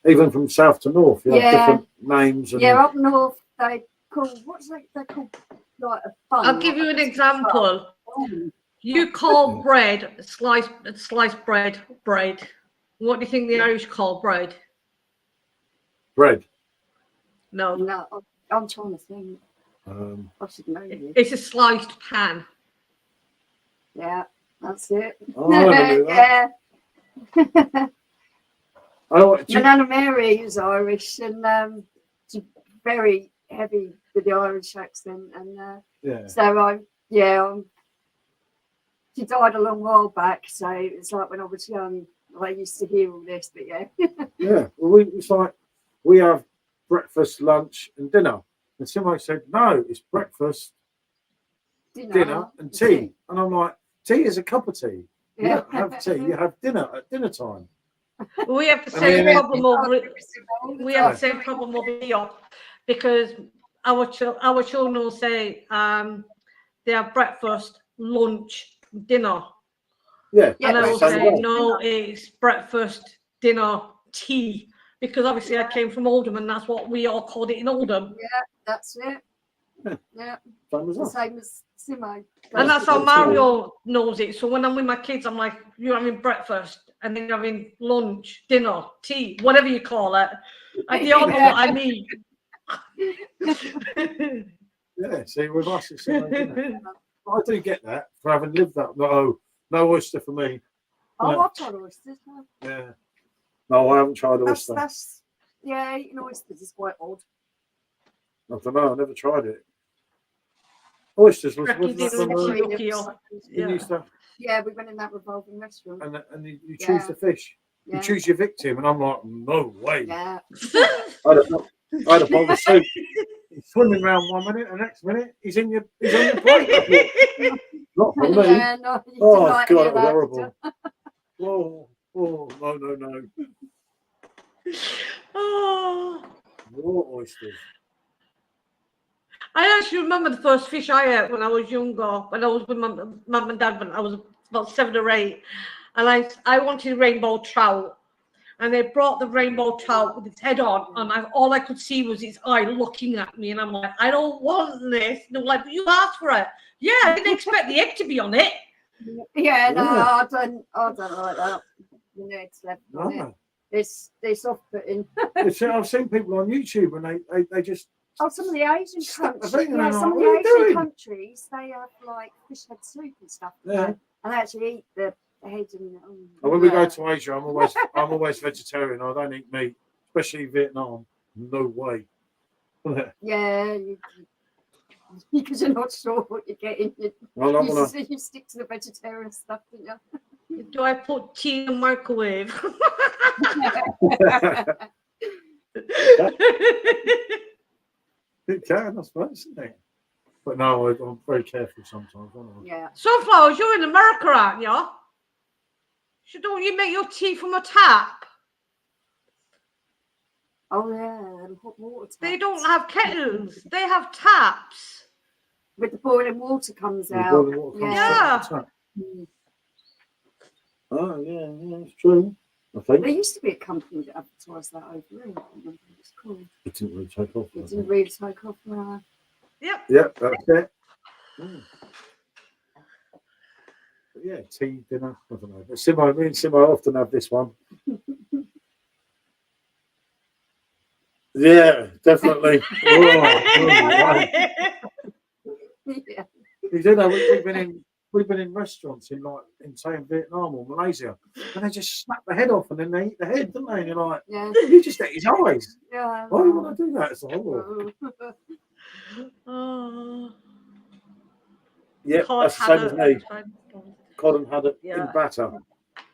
Even from south to north, you have different names. And Yeah, up north they call they call like a bun. I'll give you an example. You call bread sliced bread. What do you think the Irish call bread? bread. No. No, I'm trying to think. I should know this. It's a sliced pan. Yeah, that's it. Oh, I never knew that. Yeah. Oh, My Nana Mary is Irish and she's very heavy with the Irish accent, and yeah. so she died a long while back, so it's like when I was young, I used to hear all this, but yeah. Yeah, well, it's like we have breakfast, lunch, and dinner. And somebody said, no, it's breakfast, dinner and tea. And I'm like, tea is a cup of tea. You don't have tea, you have dinner at dinner time. We have the same problem over. We have the same problem over here because our children will say they have breakfast, lunch, dinner. Yeah, And I will same say, way. no, it's breakfast, dinner, tea. Because obviously I came from Oldham and that's what we all called it in Oldham. Yeah, that's it. Yeah, Same as the us. same as Simo. And that's how Mario knows it. So when I'm with my kids, I'm like, you're having breakfast and then you're having lunch, dinner, tea, whatever you call it. Like, they all know what I mean. Yeah, see, with us, it's similar, isn't it? I do get that for having lived that. No oyster for me. Oh, I've tried oysters. Yeah. No, I haven't tried oyster. Yeah, eating oysters is quite odd. I don't know. I never tried it. Oysters was Reckon wasn't that didn't from look you. you used to, Yeah, we went in that revolving restaurant. and you choose the fish. Yeah. You choose your victim, and I'm like, no way. Yeah. I had a bowl of soup. He's swimming around 1 minute, the next minute he's on your plate. Not for me. Yeah, no, you Oh didn't like God, any it of was that, horrible. No. Oh. Raw oysters. I actually remember the first fish I ate when I was younger, when I was with mum and dad when I was about 7 or 8. And I wanted rainbow trout. And they brought the rainbow trout with its head on, and all I could see was its eye looking at me. And I'm like, I don't want this. And they're like, but you asked for it. Yeah, I didn't expect the egg to be on it. Yeah, no, I don't like that. You know, it's left on it. It's off-putting. I've seen people on YouTube and they just. Oh, some of the Asian countries, yeah, some of the Asian countries, they have like fish head soup and stuff. Yeah. And they actually eat the head and. And when we go to Asia, I'm always vegetarian. I don't eat meat, especially Vietnam. No way. Yeah, because you're not sure what you're getting. You stick to the vegetarian stuff, don't you? Do I put tea in the microwave? It can, I suppose, isn't it? But no, I'm very careful sometimes, aren't I? Yeah. Sunflowers, you're in America, aren't you? Don't you make your tea from a tap? Oh yeah, and hot water taps. They don't have kettles. They have taps. With the boiling water comes out. Boiling water comes Yeah. out. Oh yeah, it's true. I think There used to be a company that advertised that over here. I can't remember what it's called. it didn't really take off. It didn't really take off. No. Yep. Yep, that's it. But yeah, tea, dinner, I don't know. But me and Simo often have this one. Yeah, definitely. Yeah. You do know we've been in restaurants in say in Vietnam or Malaysia, and they just snap the head off and then they eat the head, don't they? And you're like, Yeah. you just ate his eyes. Yeah. Why do you want to do that? It's horrible. Oh. Yeah, that's the same as me. Cod and haddock in batter.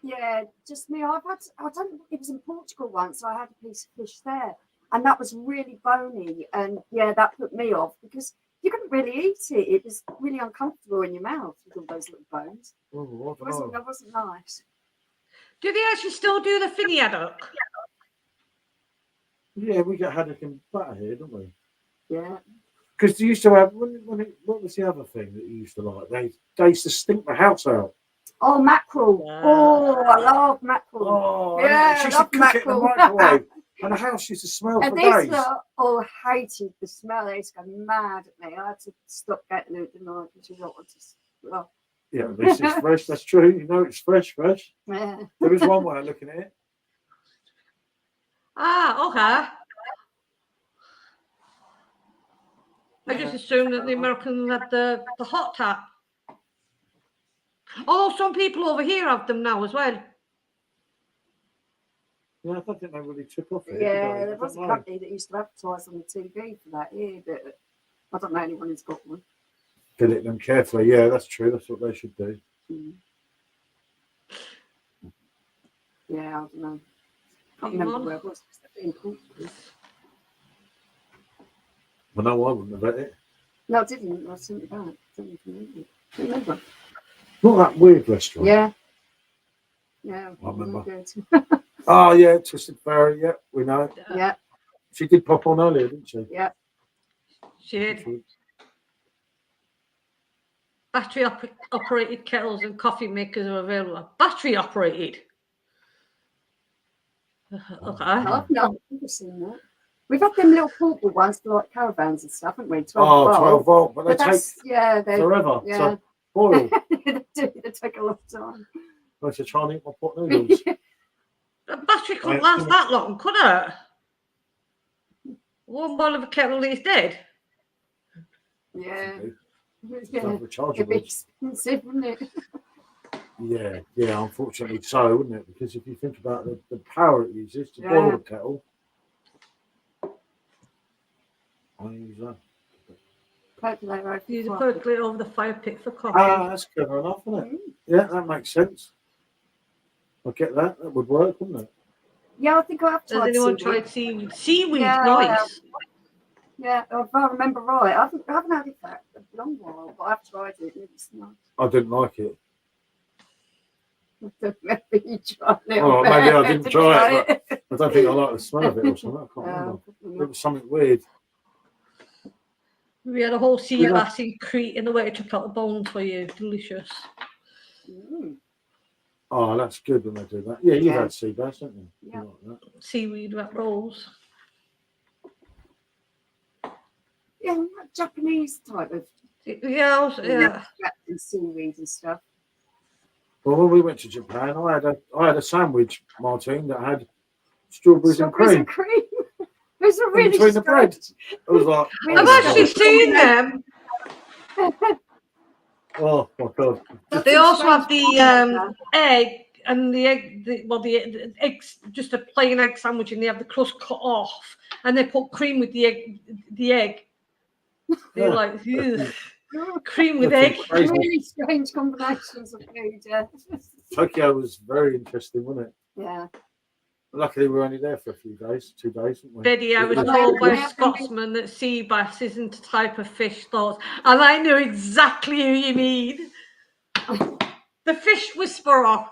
Yeah, just me. It was in Portugal once. I had a piece of fish there, and that was really bony, and yeah, that put me off because you couldn't really eat it. It was really uncomfortable in your mouth with all those little bones. Oh, That wasn't nice. Do they actually still do the finny haddock? Yeah, we get haddock in batter here, don't we? Yeah. Because they used to have what was the other thing that you used to like? They used to stink the house out. Oh, mackerel. Yeah. Oh, I love mackerel. Oh, yeah, she I used love to cook it in the mackerel. microwave, and the house used to smell And for these days. all hated the smell. They used to go mad at me. I had to stop getting it tonight because you don't want to. Well, Yeah, this is fresh. That's true. You know, it's fresh. yeah. There is one way of looking at it. Ah, okay. I just assumed that the Americans had the hot tap. Although some people over here have them now as well. Yeah, I don't think they really took off it. Yeah, there was a company that used to advertise on the TV for that here, but I don't know anyone who's got one. Fill them carefully. Yeah, that's true. That's what they should do. Yeah, I don't know. I can't remember where it was. Well, no, I wouldn't have read it. No, I didn't. I sent it back. Don't remember. Not that weird restaurant. Yeah. Yeah, I remember. Good. Oh, yeah, Twisted Fairy. Yeah, we know. Yeah. She did pop on earlier, didn't she? Yeah. She did. Battery operated kettles and coffee makers are available. Battery operated. Okay. No, I've never seen that. We've had them little portable ones for like caravans and stuff, haven't we? 12 volt, but they take forever. Yeah. So boil. They take a long time. I should try and eat my pot noodles. The battery couldn't last that long, could it? one boil of a kettle is dead. Yeah. It's Yeah. not It'd rechargeable. be expensive, wouldn't it? Yeah, unfortunately so, wouldn't it? Because if you think about the power it uses to Yeah. boil the kettle, I use that. Percolator over the Use a fire. percolate over the fire pit for coffee. Ah, that's clever enough, isn't it? Yeah, that makes sense. I get that. That would work, wouldn't it? Yeah, I think I have Has tried anyone seaweed. tried seaweed? Seaweed's Yeah, I have. nice. Yeah, if I remember right. I haven't had it for a long while, but I've tried it and it's nice. I didn't like it. Maybe you tried it. Oh, maybe I didn't try it, it. I don't think I like the smell of it or something. I can't remember. It was something weird. We had a whole sea Yeah. bass in Crete in the way it took out the bones for you. Delicious. Mm. Oh, that's good when they do that. Yeah, you've Yeah. had sea bass, haven't you? Yeah. You like that. Seaweed wrap rolls. Yeah, that Japanese type of Yeah, yeah. wrapped in seaweed and stuff. Well, when we went to Japan, I had a sandwich, Martine, that had strawberries and Strawberries cream and cream. It was a in really between the bread. strange- It was like, Really I've oh, actually strange seen them. oh my god. They also have the combination. egg and the egg. The eggs, just a plain egg sandwich, and they have the crust cut off, and they put cream with the egg. The egg. They're Yeah. like "Ew, cream with That's egg. crazy. Really strange combinations of food. Yeah. Tokyo was very interesting, wasn't it? Yeah. Luckily, we were only there for a few days, 2 days, weren't we? Betty, I was It told by a Yeah. Scotsman that sea bass isn't a type of fish thought, and I know exactly who you mean. The fish whisperer.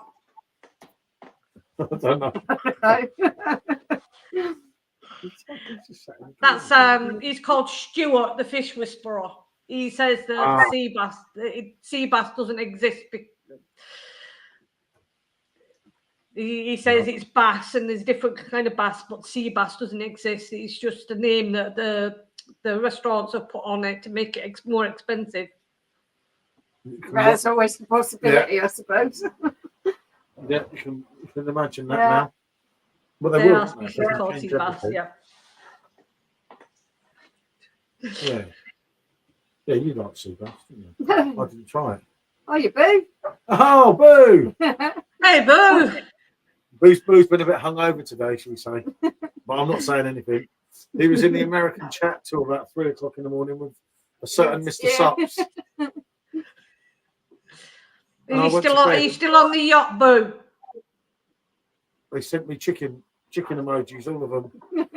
I don't know. That's he's called Stuart, the fish whisperer. He says that sea bass doesn't exist. He says it's bass and there's different kind of bass, but sea bass doesn't exist. It's just a name that the restaurants have put on it to make it more expensive. There's always the possibility, I suppose. Yeah, you can imagine that Yeah. now. But they They will. are species called sea bass, yeah. Yeah. Yeah, you like sea bass, didn't you? I didn't try it. Oh, you boo. Oh, boo! Hey, boo! Boo's been a bit hungover today, shall we say? But I'm not saying anything. He was in the American chat till about 3 o'clock in the morning with a certain Mr. Yeah. Supps. Are you still on the yacht, boo? They sent me chicken emojis, all of them.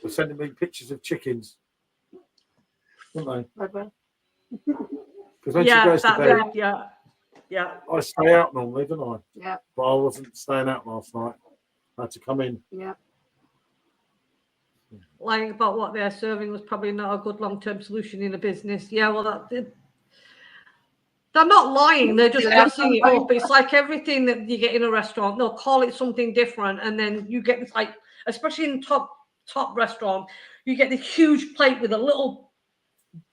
They're sending me pictures of chickens, didn't they? Because when she goes to bed, yeah. I stay out normally, don't I? Yeah. But I wasn't staying out last night. I had to come in. Yeah. Lying about what they're serving was probably not a good long-term solution in a business. Yeah, well, they're not lying. They're just dressing it up. It's like everything that you get in a restaurant. They'll call it something different, and then you get this, like, especially in top restaurant, you get this huge plate with a little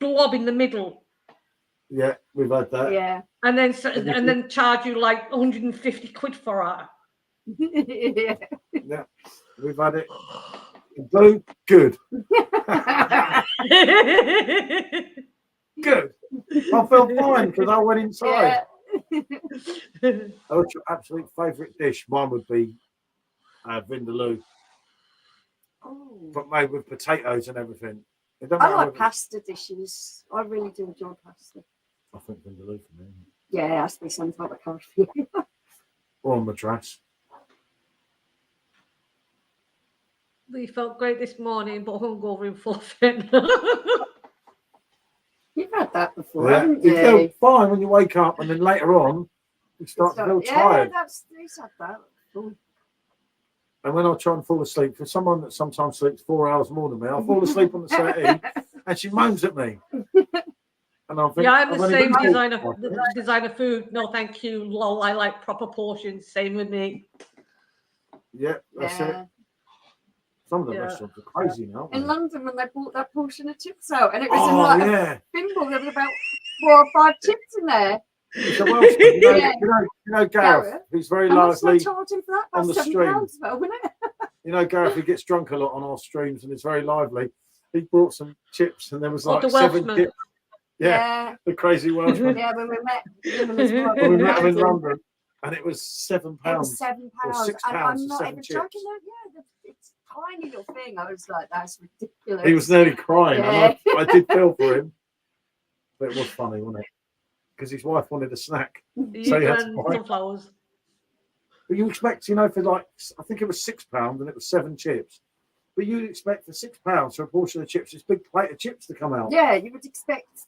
blob in the middle. Yeah, we've had that. Yeah. And then charge you like 150 quid for Yeah. Yeah, we've had it. Boo, good. it. Good. I felt fine because I went inside. Yeah. What's your absolute favourite dish? Mine would be vindaloo, Oh. but made with potatoes and everything. It don't I matter like whether- pasta dishes. I really do enjoy pasta. I think vindaloo for me. Yeah, it has to be some type of curry for you. Or madras. We felt great this morning, but hungover in full fit. You've had that before, Yeah, haven't you you? feel fine when you wake up, and then later on, you start to feel tired. Yeah, he's had that. And when I try and fall asleep, for someone that sometimes sleeps 4 hours more than me, I'll fall asleep on the settee, and she moans at me. And I'm thinking, Yeah, I'm the I've only same been designer food. No, thank you. Lol, I like proper portions. Same with me. Yeah, that's it. Yeah. Some of the Yeah. restaurants are crazy now. In Aren't London, when they bought that portion of chips out, and it they? was in Oh, like a yeah. thimble, there was about 4 or 5 chips in there. It's a Welshman. You know, Yeah. you know Gareth. Gareth. He's very How much did lively. they charge him for that? on About the £7, stream. well, wasn't it? You know, Gareth, he gets drunk a lot on our streams and it's very lively. He brought some chips and there was like the 7 Welshman. chips. Yeah, the crazy Welshman. Yeah, when we met him and his wife, When we met him in London, and it was £7. It was £7. Or £6 And for I'm not 7 even chips. joking. Yeah, it's a tiny little thing. I was like, that's ridiculous. He was nearly crying. Yeah. And I did feel for him. But it was funny, wasn't it? Because his wife wanted a snack. So he had to buy. Sunflowers. But you expect, you know, for like, I think it was £6 and it was 7 chips. But you'd expect for £6 for a portion of chips, this big plate of chips to come out. Yeah, you would expect,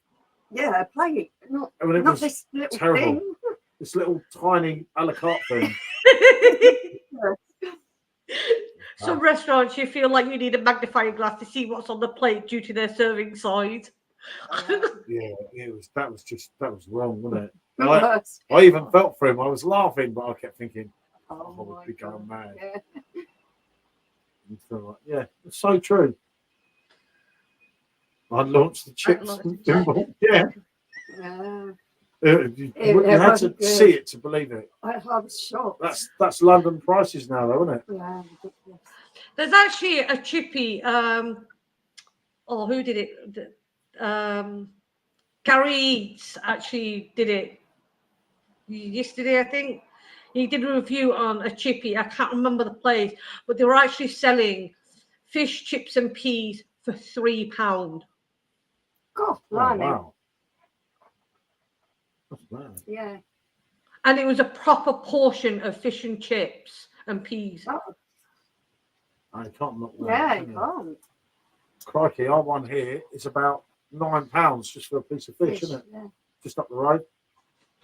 a plate, not this little terrible. thing. This little tiny a la carte thing. Some restaurants, you feel like you need a magnifying glass to see what's on the plate due to their serving size. Yeah, that was wrong, wasn't it? I even felt for him. I was laughing, but I kept thinking, I would be going mad. Yeah, it's so true. I launched the chips. Yeah. You had to see it to believe it. I was shocked. That's London prices now, though, isn't it? Yeah, ridiculous. There's actually a chippy. Who did it? Gary Eats actually did it yesterday, I think. He did a review on a chippy. I can't remember the place, but they were actually selling fish, chips, and peas for £3. God, blimey. Wow. That's bad. Yeah. And it was a proper portion of fish and chips and peas. Oh. I can't knock that. Yeah, you can't. Crikey, our one here is about £9 just for a piece of fish, isn't it? Yeah. Just up the road.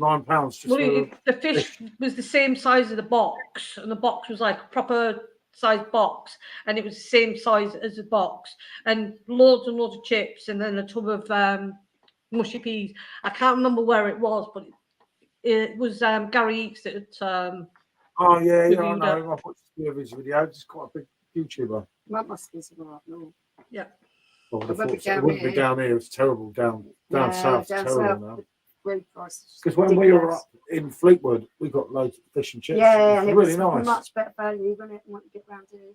£9 just for the fish was the same size as the box, and the box was like a proper size box, and it was the same size as the box, and loads and loads of chips, and then a tub of mushy peas. I can't remember where it was, but it was Gary Eats that oh yeah, I know. I've watched a few of his videos. He's quite a big YouTuber. That must be something up north. Yeah. Well, it wouldn't be down here. It's terrible down south. Down terrible south. now. Because when we were up in Fleetwood, we got loads of fish and chips. Yeah, it was really nice. Much better value, wasn't it? What you get round here.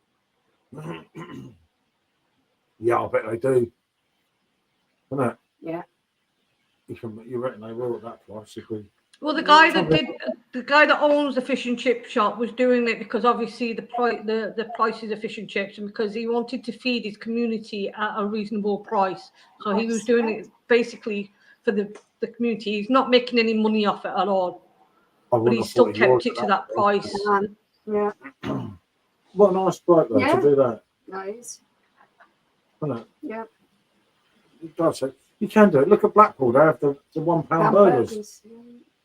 Yeah, I bet they do. Isn't it? Yeah. You reckon they will at that price? Well, the guy that owns the fish and chip shop was doing it because obviously the prices of fish and chips, and because he wanted to feed his community at a reasonable price. So he was doing it basically for the community. He's not making any money off it at all. But he still kept it to that price. Yeah. What a nice bloke though to do that. Nice. Isn't it? Yeah. It does it. You can do it. Look at Blackpool. They have the £1 burgers.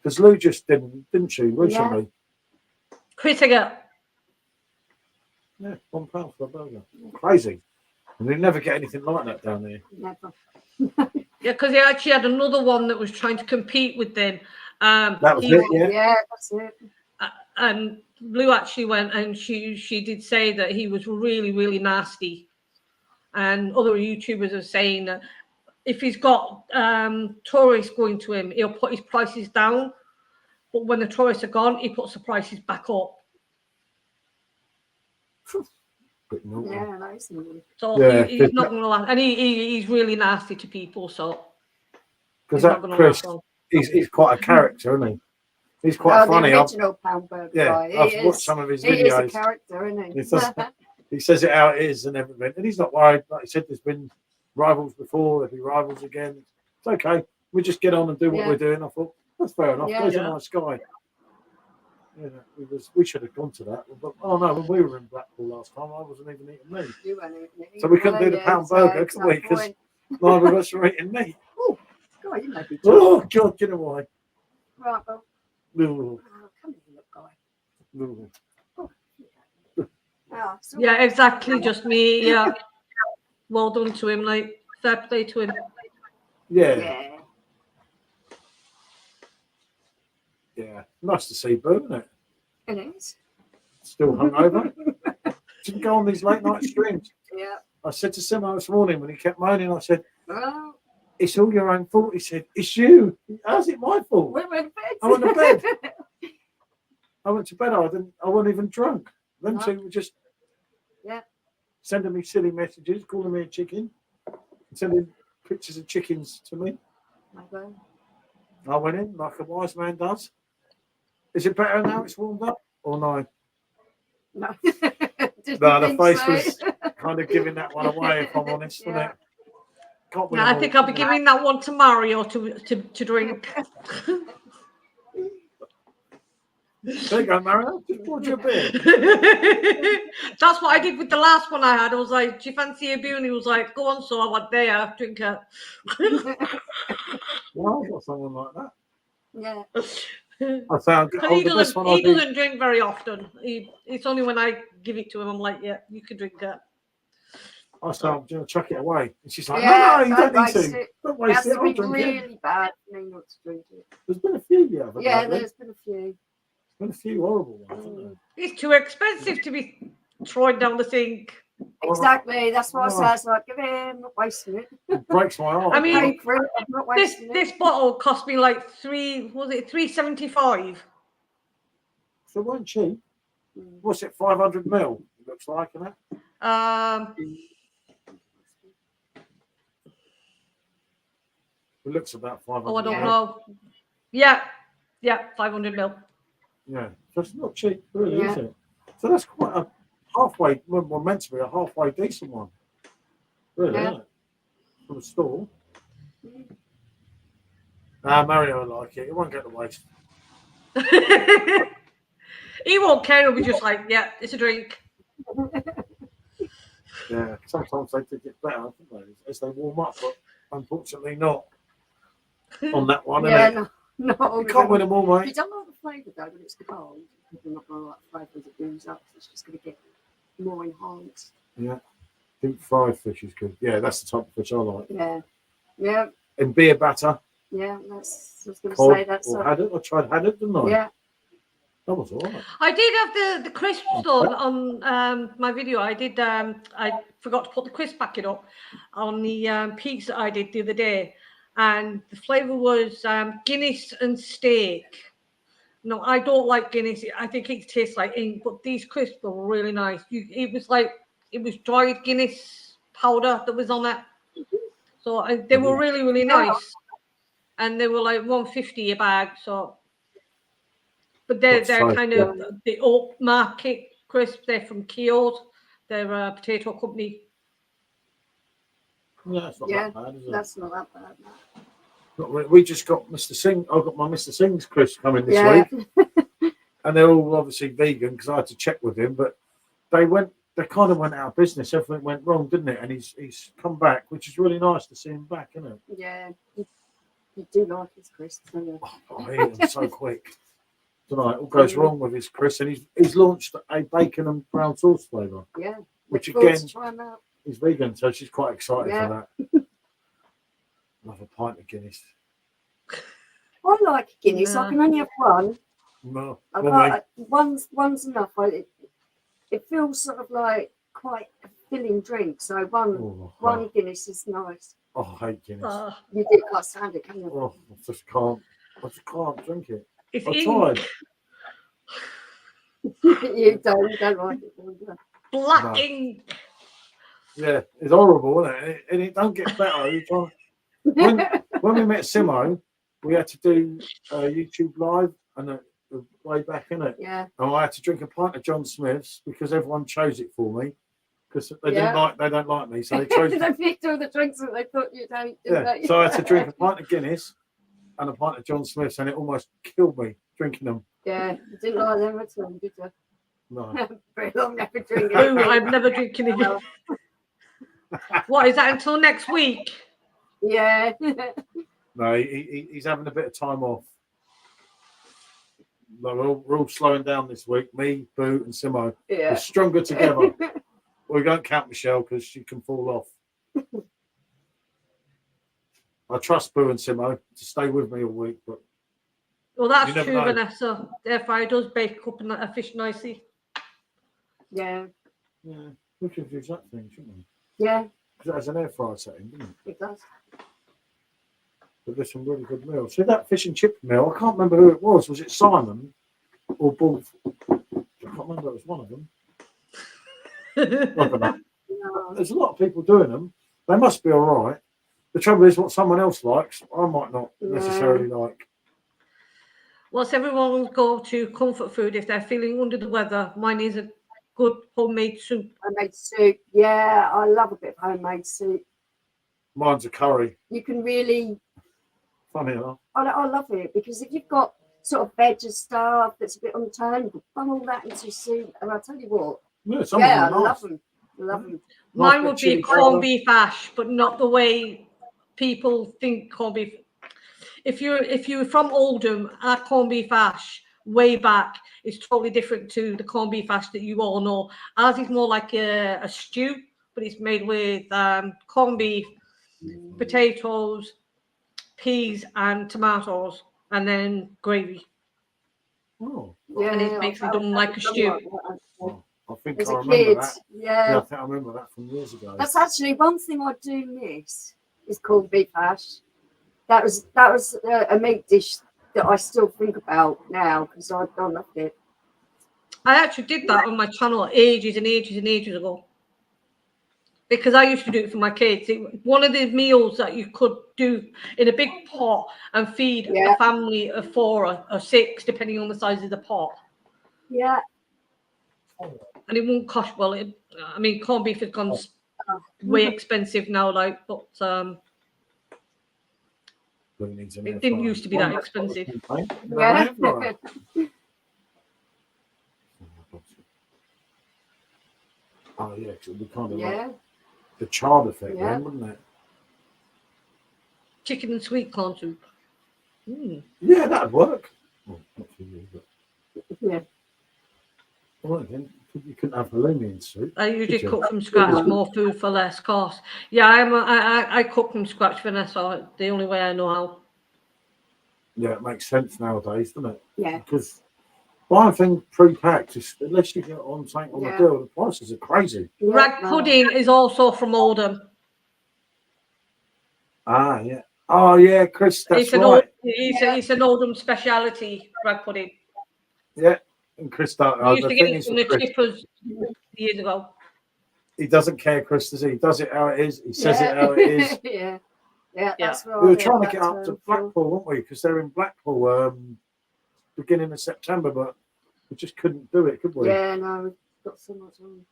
Because Lou just didn't she, recently? Critical. Yeah, £1 for a burger. Crazy. And they never get anything like that down there. Never. Yeah, because they actually had another one that was trying to compete with them. That was it, yeah? Yeah, that's it. And Lou actually went, and she did say that he was really, really nasty. And other YouTubers are saying that if he's got tourists going to him, he'll put his prices down. But when the tourists are gone, he puts the prices back up. Yeah, nice. So yeah, he's not going to last. And he's really nasty to people. So because that Chris, he's quite a character, isn't he? He's quite funny. The original pound burger guy. I've watched some of his videos. He is a character, isn't he? He says it how it is and everything, and he's not worried. Like he said, there's been rivals before. There'll be rivals again. It's okay. We just get on and do what we're doing. I thought that's fair enough. He's a nice guy. Yeah, we should have gone to that. But no, when we were in Blackpool last time, I wasn't even eating meat. You weren't eating meat. So we couldn't do the pound burger, could we? Because neither of us were eating meat. Oh, God, you might be God, you know why? Right, well. No. Come here, look, guy. No. Yeah, exactly. Just me. Yeah. Well done to him. Like, fair play to him. Yeah. Yeah. Nice to see Boo, isn't it? It is. Still hungover. Didn't go on these late night streams. Yeah. I said to Simo this morning when he kept moaning, I said, well, it's all your own fault. He said, it's you. How's it my fault? We went to bed. I went to bed. I went to bed. I wasn't even drunk. Them two were just Yeah. Sending me silly messages, calling me a chicken, sending pictures of chickens to me. Okay. I went in like a wise man does. Is it better now it's warmed up or no? No. No, the face was kind of giving that one away, if I'm honest, wasn't it? Can't win Yeah, them I think all, I'll be can you? giving that one to Mario to drink. There you go, Mario. Just poured you a beer. That's what I did with the last one I had. I was like, "Do you fancy a beer?" And he was like, "Go on." So I went there, drink it. Well, I've got someone like that. Yeah. I found He the best doesn't. one I He do. doesn't drink very often. It's only when I give it to him, I'm like, "Yeah, you can drink it." I said, I'm going to chuck it away. And she's like, Yeah, no, you don't need waste to. it. Don't It waste has it. to I'll be drink it. really bad for me not to drink it. There's been a few the other Yeah, lately. there's been a few. There's been a few horrible ones, hasn't there? It's too expensive to be thrown down the sink. Exactly. That's what Oh. I said. Like, give it, I'm not wasting it. It breaks my heart. I mean, Pay for it, I'm not wasting it. This bottle cost me like $3.75. So it weren't cheap. What's it, 500 mil? It looks like, isn't it? It looks about 500 Oh, I don't Yeah. know. Yeah, 500 mil. Yeah, so it's not cheap, really, Yeah. is it? So that's quite a halfway, well, meant to be a halfway decent one. Really, Yeah. isn't it? From the store. Mario will like it. It won't go to waste. He won't care. He'll be just like, yeah, it's a drink. Yeah, sometimes they do get better, don't they, as they warm up, but unfortunately not on that one. Yeah, innit? no, not all You of can't win them. them all, You mate. don't like the flavour though when it's cold. You're not going to like the flavour as it booms up. It's just going to get more enhanced. Yeah, deep fried fish is good. Yeah, that's the type of fish I like. Yeah. Yeah. And beer batter, Yeah. That's. I was going to cod, say that's. or haddock. I tried haddock, didn't I? Yeah. That was all right. I did have the crisps on my video. I did. I forgot to put the crisp packet up on the pizza I did the other day, and the flavour was Guinness and steak. No, I don't like Guinness. I think it tastes like ink, but these crisps were really nice. It was dried Guinness powder that was on it, so they were really, really nice, and they were like $1.50 a bag. So. But they're kind of the oak market crisps. They're from Kyoto. They're a potato company. Yeah, that's not that bad, is it? That's not that bad. No. We just got Mr. Singh. I've got my Mr. Singh's crisps coming this week, and they're all obviously vegan because I had to check with him. But they kind of went out of business. Everything went wrong, didn't it? And he's come back, which is really nice to see him back, isn't it? Yeah. You do like his crisps, don't you? Oh, I eat them so quick. Tonight, all goes wrong with his crisps, and he's launched a bacon and brown sauce flavour. Yeah. Which Look forward again, to trying that. he's vegan, so she's quite excited for that. Love a pint of Guinness. I like Guinness. I can only have one. No, One's enough. It feels sort of like quite a filling drink. So one Guinness is nice. Oh, I hate Guinness. You do can't stand it, can you? Oh, I just can't drink it. It's I ink. tried. You don't like it, do you? Black No. ink. Yeah, it's horrible, isn't it? And it don't get better. When we met Simo, we had to do YouTube live and way back in it. Yeah. And I had to drink a pint of John Smith's because everyone chose it for me because they don't like me, so they chose. They picked all the drinks that they thought you'd hate. Yeah. So I had to drink a pint of Guinness and a pint of John Smith's, and it almost killed me drinking them. Yeah, you didn't like them at all, did you? No. Very long never drinking. Ooh, I've never drinking it. What is that until next week? Yeah. No, he's having a bit of time off. No, we're all slowing down this week. Me, Boo, and Simo. Yeah. We're stronger together. We don't count Michelle because she can fall off. I trust Boo and Simo to stay with me all week, but Well, that's you never true, know. Vanessa. Therefore, I does bake up a fish nicely. Yeah. Yeah, we could use that thing, shouldn't we? Yeah, Because it has an air fryer setting, doesn't it? it does. But there's some really good meals. See that fish and chip meal? I can't remember who it was. Was it Simon or Bull? I can't remember. It was one of them. I don't know. No. There's a lot of people doing them. They must be all right. The trouble is, what someone else likes, I might not necessarily like. What's everyone's go-to comfort food if they're feeling under the weather? Mine is a good homemade soup. Homemade soup. Yeah, I love a bit of homemade soup. Mine's a curry. You can really, Funny enough. I love it because if you've got sort of veg and stuff that's a bit on turn, you can funnel that into soup. And I'll tell you what, Yeah, some of yeah, I them are nice. love them. Love them. Nice Mine bit would of be chilli corned powder. beef ash, but not the way people think corned beef. If you're from Oldham, our corned beef ash way back is totally different to the corned beef ash that you all know. Ours is more like a stew, but it's made with corned beef, potatoes, peas, and tomatoes, and then gravy. Oh, Yeah, And it's basically done like a stew. well, I think As I a remember kid, that. yeah. Yeah, I think I remember that from years ago. That's actually one thing I do miss is corned beef hash. That was a meat dish that I still think about now because I loved it. I actually did that on my channel ages and ages and ages ago. Because I used to do it for my kids. One of the meals that you could do in a big pot and feed Yeah. a family of 4 or 6, depending on the size of the pot. Yeah. And it won't cost well. I mean, corned beef has gone way expensive now, like, but it didn't used to be that expensive. Yeah. Oh yeah, because it would be kind of Yeah. like the charred effect Yeah. then, wouldn't it? Chicken and sweet corn soup. Yeah, that'd work. Well, not for you, but Yeah. all right then. You couldn't have halloumi in soup. I usually Could you? cook from scratch, more food for less cost. Yeah, I cook from scratch, Vanessa. The only way I know how. Yeah, it makes sense nowadays, doesn't it? Yeah. Because buying things pre-packed, unless you get on something on Yeah. the deal, the prices are crazy. Rag pudding is also from Oldham. Ah, yeah. Oh, yeah, Chris, that's It's an right. it's an Oldham speciality, rag pudding. Yeah, and Chris, We used the to get thing it is from with the Chris, chippers years ago. he doesn't care, Chris, does he? He does it how it is. He says it how it is. Yeah. Yeah, that's right. We were trying to get up to Blackpool, weren't we? Because they're in Blackpool beginning of September, but we just couldn't do it, could we? Yeah, no, we've got so much on.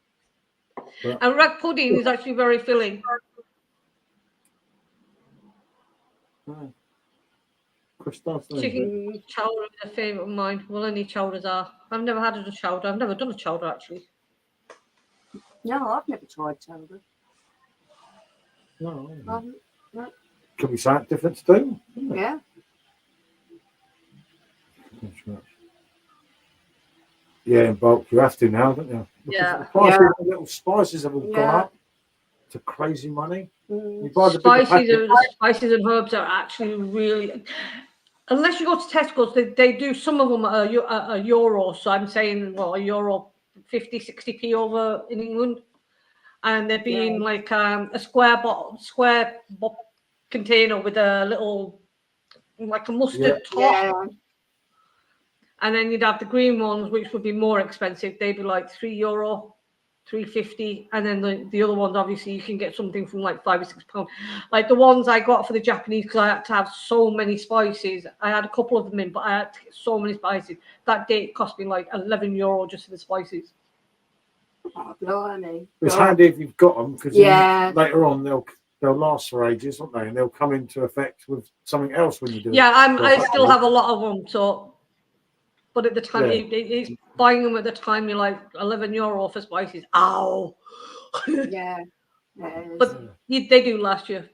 And rag pudding is actually very filling. No. Chris does, doesn't he? Chicken chowder is a favourite of mine. Well, any chowders are. I've never had a chowder. I've never done a chowder, actually. No, I've never tried chowder. No. No. Can we say it different to do? Yeah. Yeah, in bulk, you have to now, don't you? Because Yeah. the price of the little spices have all gone Yeah. up to crazy money. Mm. You buy the bigger Spices and herbs are actually really. Unless you go to Tesco's, they do some of them at a euro. So I'm saying, well, a euro 50-60p over in England. And they're being like a square container with a little, like a mustard top. Yeah. And then you'd have the green ones, which would be more expensive. They'd be like €3, $3.50. And then the other ones, obviously, you can get something from like £5 or £6. Like the ones I got for the Japanese, because I had to have so many spices. I had a couple of them in, but I had to get so many spices. That day it cost me like €11 just for the spices. Oh, blimey. It's handy if you've got them, because later on they'll last for ages, won't they? And they'll come into effect with something else when you do it. Yeah, I still have a lot of them. So, but at the time, it's buying them at the time, you're like €11 for spices. Ow. Yeah. But they do last you.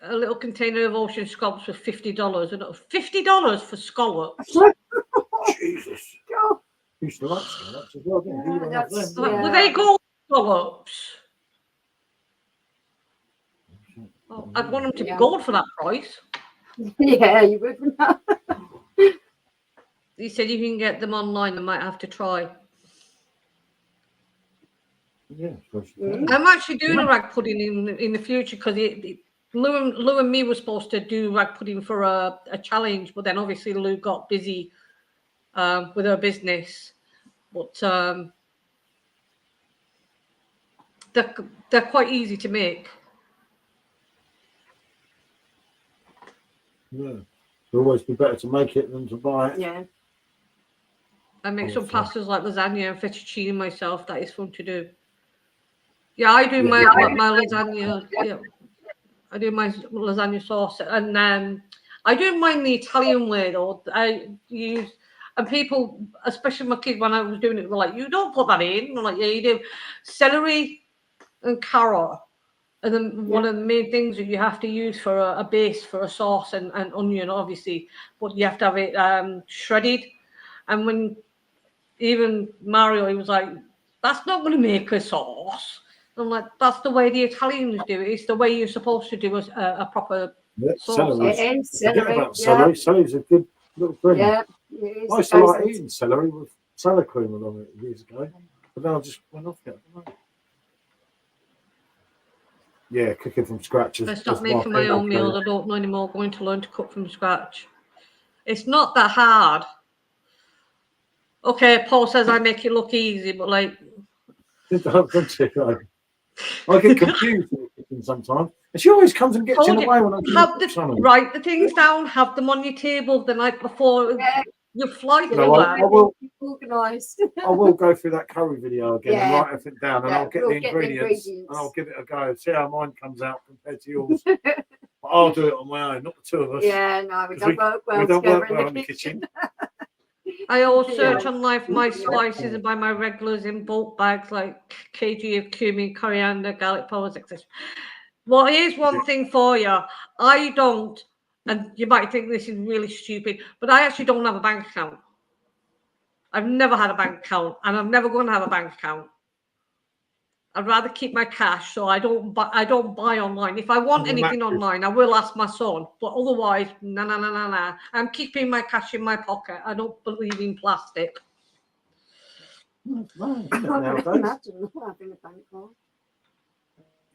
A little container of ocean scallops for $50. And $50 for scallops. Jesus. You used to like scallops as well, didn't you? Yeah, Were they gold scallops? Oh, I'd want them to be gold for that price. Yeah, you would. You said you can get them online. I might have to try. Yeah. I'm actually doing a rag pudding in the future because Lou and me were supposed to do rag pudding for a challenge, but then obviously Lou got busy with her business. But they're quite easy to make. Yeah. It'll always be better to make it than to buy it. Yeah. I make some Awesome. pastas like lasagna and fettuccine myself. That is fun to do. Yeah, I do Yeah. my lasagna. Yeah, I do my lasagna sauce, and I don't mind the Italian way though. I use, and people, especially my kids, when I was doing it, were like, "You don't put that in." I'm like, "Yeah, you do." Celery and carrot, and then one of the main things that you have to use for a base for a sauce, and onion, obviously, but you have to have it shredded. And when even Mario, he was like, "That's not going to make a sauce." I'm like, "That's the way the Italians do it. It's the way you're supposed to do a proper sauce." Celery. It is Forget celery. about celery. Celery's a good little thing. Yeah. I used to like eating celery with salad cream along it years ago, but then I just went off it. Yeah, cooking from scratch. I stopped making my own meals. I don't know anymore. Going to learn to cook from scratch. It's not that hard. Okay, Paul says I make it look easy, but like, I get confused with cooking sometimes. And she always comes and gets in the way when I'm write the things down, have them on your table the night before. Yeah. You fly through I will. Organised. I will go through that curry video again and Yeah. write everything down, and I'll get the ingredients and I'll give it a go. See how mine comes out compared to yours. But I'll do it on my own, not the two of us. Yeah, no, we don't work well we don't together work well in the kitchen. I always search online for my spices and buy my regulars in bulk bags like kg of cumin, coriander, garlic powders, etc. Well, here's one thing for you. I don't, and you might think this is really stupid, but I actually don't have a bank account. I've never had a bank account, and I'm never going to have a bank account. I'd rather keep my cash, so I don't buy online. If I want anything online, I will ask my son. But otherwise, no. I'm keeping my cash in my pocket. I don't believe in plastic.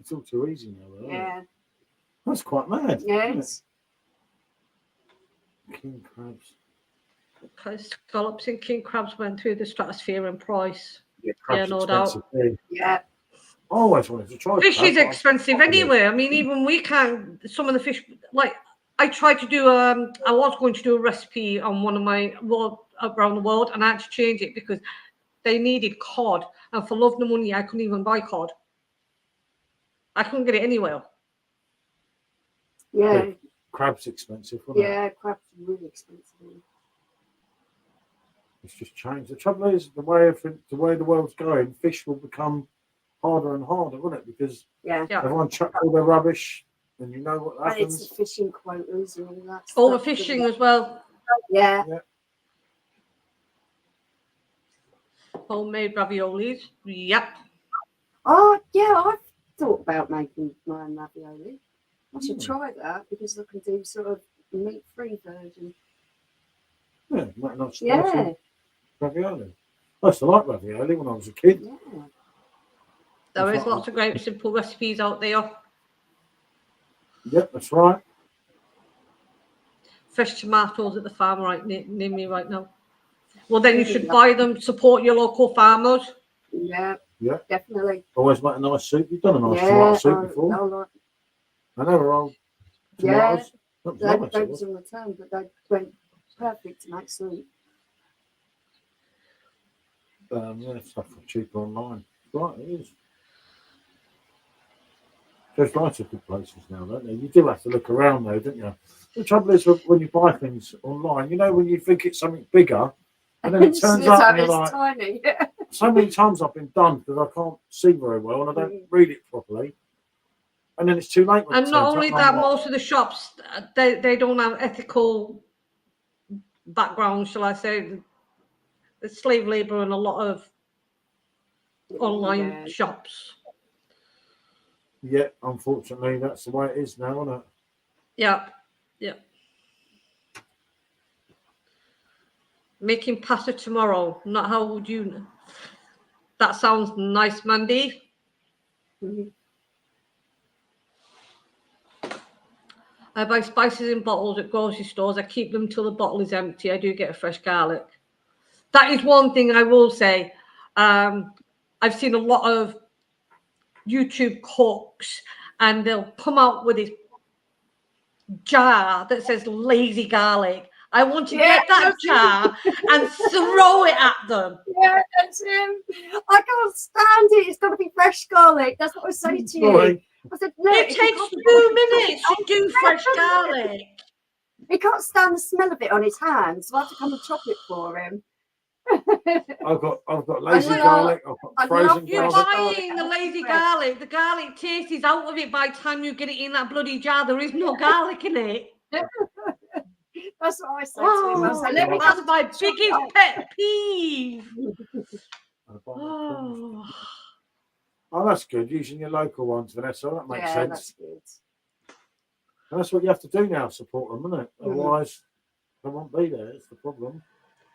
It's all too easy now, though. Yeah. That's quite mad. Yes. King crabs. Because scallops and king crabs went through the stratosphere in price. Yeah, no doubt. Yeah. I always wanted to try Fish is expensive anyway. I mean, even we can't. Some of the fish, like I tried to do. I was going to do a recipe on one of my around the world, and I had to change it because they needed cod, and for love nor money, I couldn't even buy cod. I couldn't get it anywhere. Yeah. Crab's expensive, wasn't it? Yeah, crab's really expensive. It's just changed. The trouble is, the way the world's going, fish will become harder and harder, won't it? Because everyone chucks all their rubbish, and you know what happens. And it's the fishing quotas and all that. Overfishing as well. Yeah. Homemade raviolis. Yep. Oh yeah, I've thought about making my own ravioli. I should try that because I can do sort of meat-free version. Yeah, not spicy ravioli. I used to like ravioli when I was a kid. Yeah. There is lots of great simple recipes out there. Yep, that's right. Fresh tomatoes at the farm right near me right now. Well, then you should buy them. Support your local farmers. Yeah. Yeah. Definitely. Always make a nice soup. You've done a nice tomato soup before. I know we're all tomatoes. They was in return, but they went perfect to make soup. Stuff for cheaper online. Right, it is. There's lots of good places now, don't there? You do have to look around though, don't you? The trouble is when you buy things online, you know, when you think it's something bigger, and then it turns up and you're like, tiny. So many times I've been done because I can't see very well and I don't read it properly. And then it's too late. And not only that, most of the shops, they don't have ethical background, shall I say. There's slave labour in a lot of online shops. Yeah, unfortunately, that's the way it is now, isn't it? Yeah. Making pasta tomorrow. Not how would you? That sounds nice, Mandy. I buy spices in bottles at grocery stores. I keep them till the bottle is empty. I do get a fresh garlic. That is one thing I will say. I've seen a lot of YouTube cooks, and they'll come out with this jar that says lazy garlic. I want to get that jar and throw it at them. Yeah, that's him. I can't stand it. It's got to be fresh garlic. That's what I say to you. Right. I said, look, It takes 2 minutes to do fresh garlic. He can't stand the smell of it on his hands, so I have to come and chop it for him. I've got lazy garlic. I've got frozen You're garlic. buying the lazy garlic. The garlic taste is out of it by the time you get it in that bloody jar. There is no garlic in it. That's what I say to him. I say, let me That's come my and chop it biggest up. pet peeve. Oh, that's good. Using your local ones, Vanessa. That makes sense. That's good. And that's what you have to do now, support them, isn't it? Otherwise, they won't be there. It's the problem.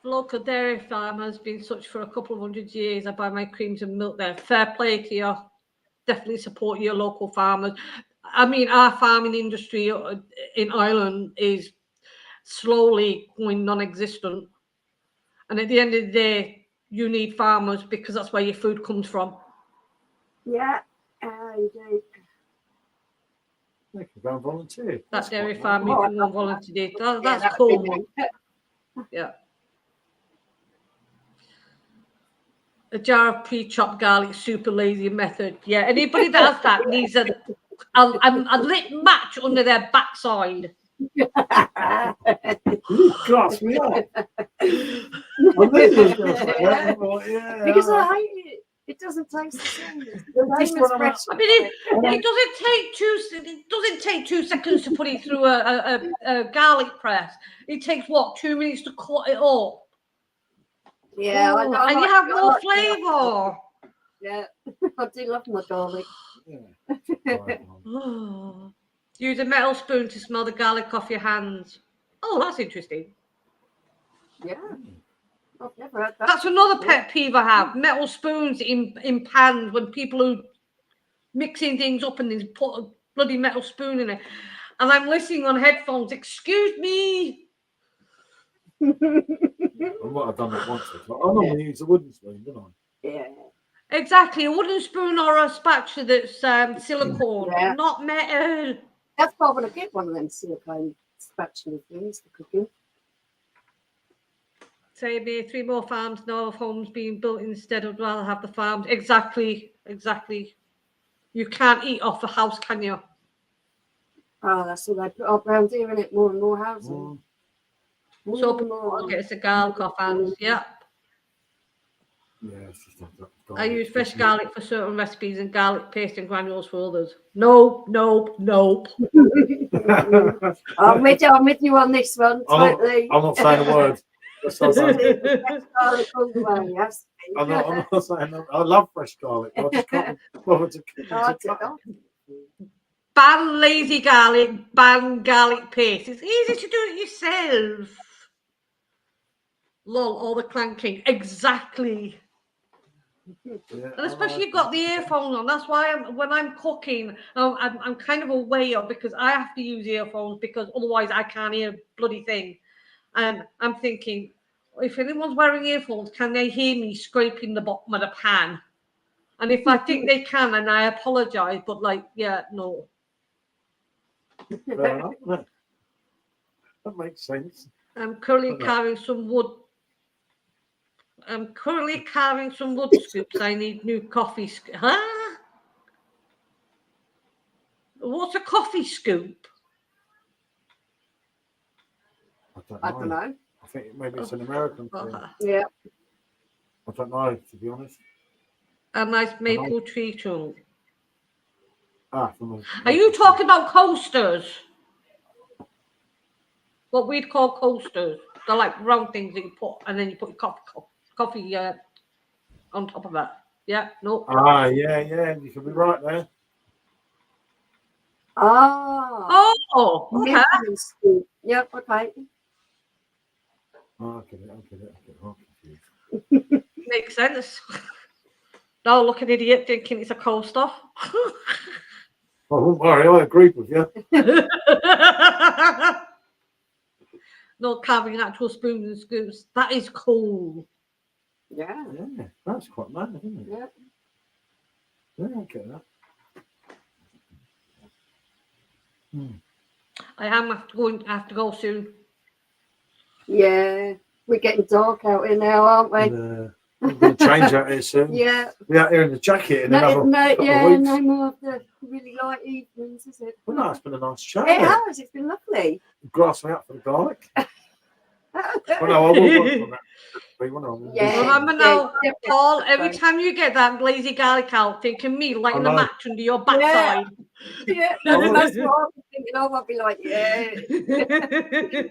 Local dairy farm has been such for a couple of 100 years. I buy my creams and milk there. Fair play to you. Definitely support your local farmers. I mean, our farming industry in Ireland is slowly going non-existent. And at the end of the day, you need farmers because that's where your food comes from. Yeah, you do. They can go and volunteer. That dairy farm, you can go and volunteer. That's that'd cool. be good. Yeah. A jar of pre-chopped garlic, super lazy method. Yeah, anybody that has that needs a lit match under their backside. Class me up. I knew you was going to say that. Yeah. Because I hate it. It doesn't taste the same. It's the same as fresh. I mean, it doesn't take 2 seconds to put it through a garlic press. It takes what, 2 minutes to cut it up. Yeah, I know. And you have more flavour. Yeah, I do love my garlic. Yeah. Use a metal spoon to smell the garlic off your hands. Oh, that's interesting. Yeah. I've never had that. That's another pet peeve I have. Metal spoons in pans when people are mixing things up and they put a bloody metal spoon in it. And I'm listening on headphones. Excuse me. I might have done that once. I normally use a wooden spoon, don't I? Yeah. Exactly. A wooden spoon or a spatula that's silicone, not metal. That's why I want to get one of them silicone spatula things for cooking. Say me 3 more farms, no homes being built instead. I'd rather have the farms. Exactly. You can't eat off a house, can you? Oh, that's all they put up around here, isn't it? More and more housing. So people get us a garlic off hands. Yeah. Yeah, it's just not that I use fresh garlic for certain recipes and garlic paste and granules for others. Nope. I'm with you on this one. Totally. I'm not saying a word. Garlic all the way, yes. I'm not saying that. I love fresh garlic. I just can't bother to cut it. Ban lazy garlic, ban garlic paste. It's easy to do it yourself. Lol, all the clanking. Exactly. Yeah, And especially you've got the earphones on. That's why when I'm cooking, I'm kind of aware because I have to use earphones because otherwise I can't hear a bloody thing. And I'm thinking, if anyone's wearing earphones, can they hear me scraping the bottom of the pan? And if I think they can, and I apologise, but no. Fair enough, yeah. That makes sense. I'm currently carving some wood. Scoops. I need new coffee. Huh? What's a coffee scoop? I don't know. I think maybe it's an American thing. Yeah. I don't know, to be honest. A nice maple tree trunk. Are you talking about coasters? What we'd call coasters. They're like round things that you put, and then you put your coffee on top of that. Yeah, no. Yeah, you could be right there. Oh, okay. Yep, okay. Oh, I get it. Makes sense. Now look at an idiot thinking it's a coaster. Oh, don't worry, I agree with you. Not carving actual spoons and scoops. That is cool. Yeah, that's quite nice, isn't it? Yeah. Yeah, I get that. I am have to go soon. Yeah, we're getting dark out here now, aren't we? We're going to change out here soon. Yeah. We're out here in the jacket in another couple of weeks. No more of the really light evenings, is it? Well, no, it's been a nice chat. It has. It's been lovely. Grass me up for the garlic. Well, no, I will work on that. Yeah. Remember now, yeah. Paul, every time you get that lazy garlic out, think of me lighting the match under your backside. Yeah, that's what I was thinking of. I'll be like, yeah.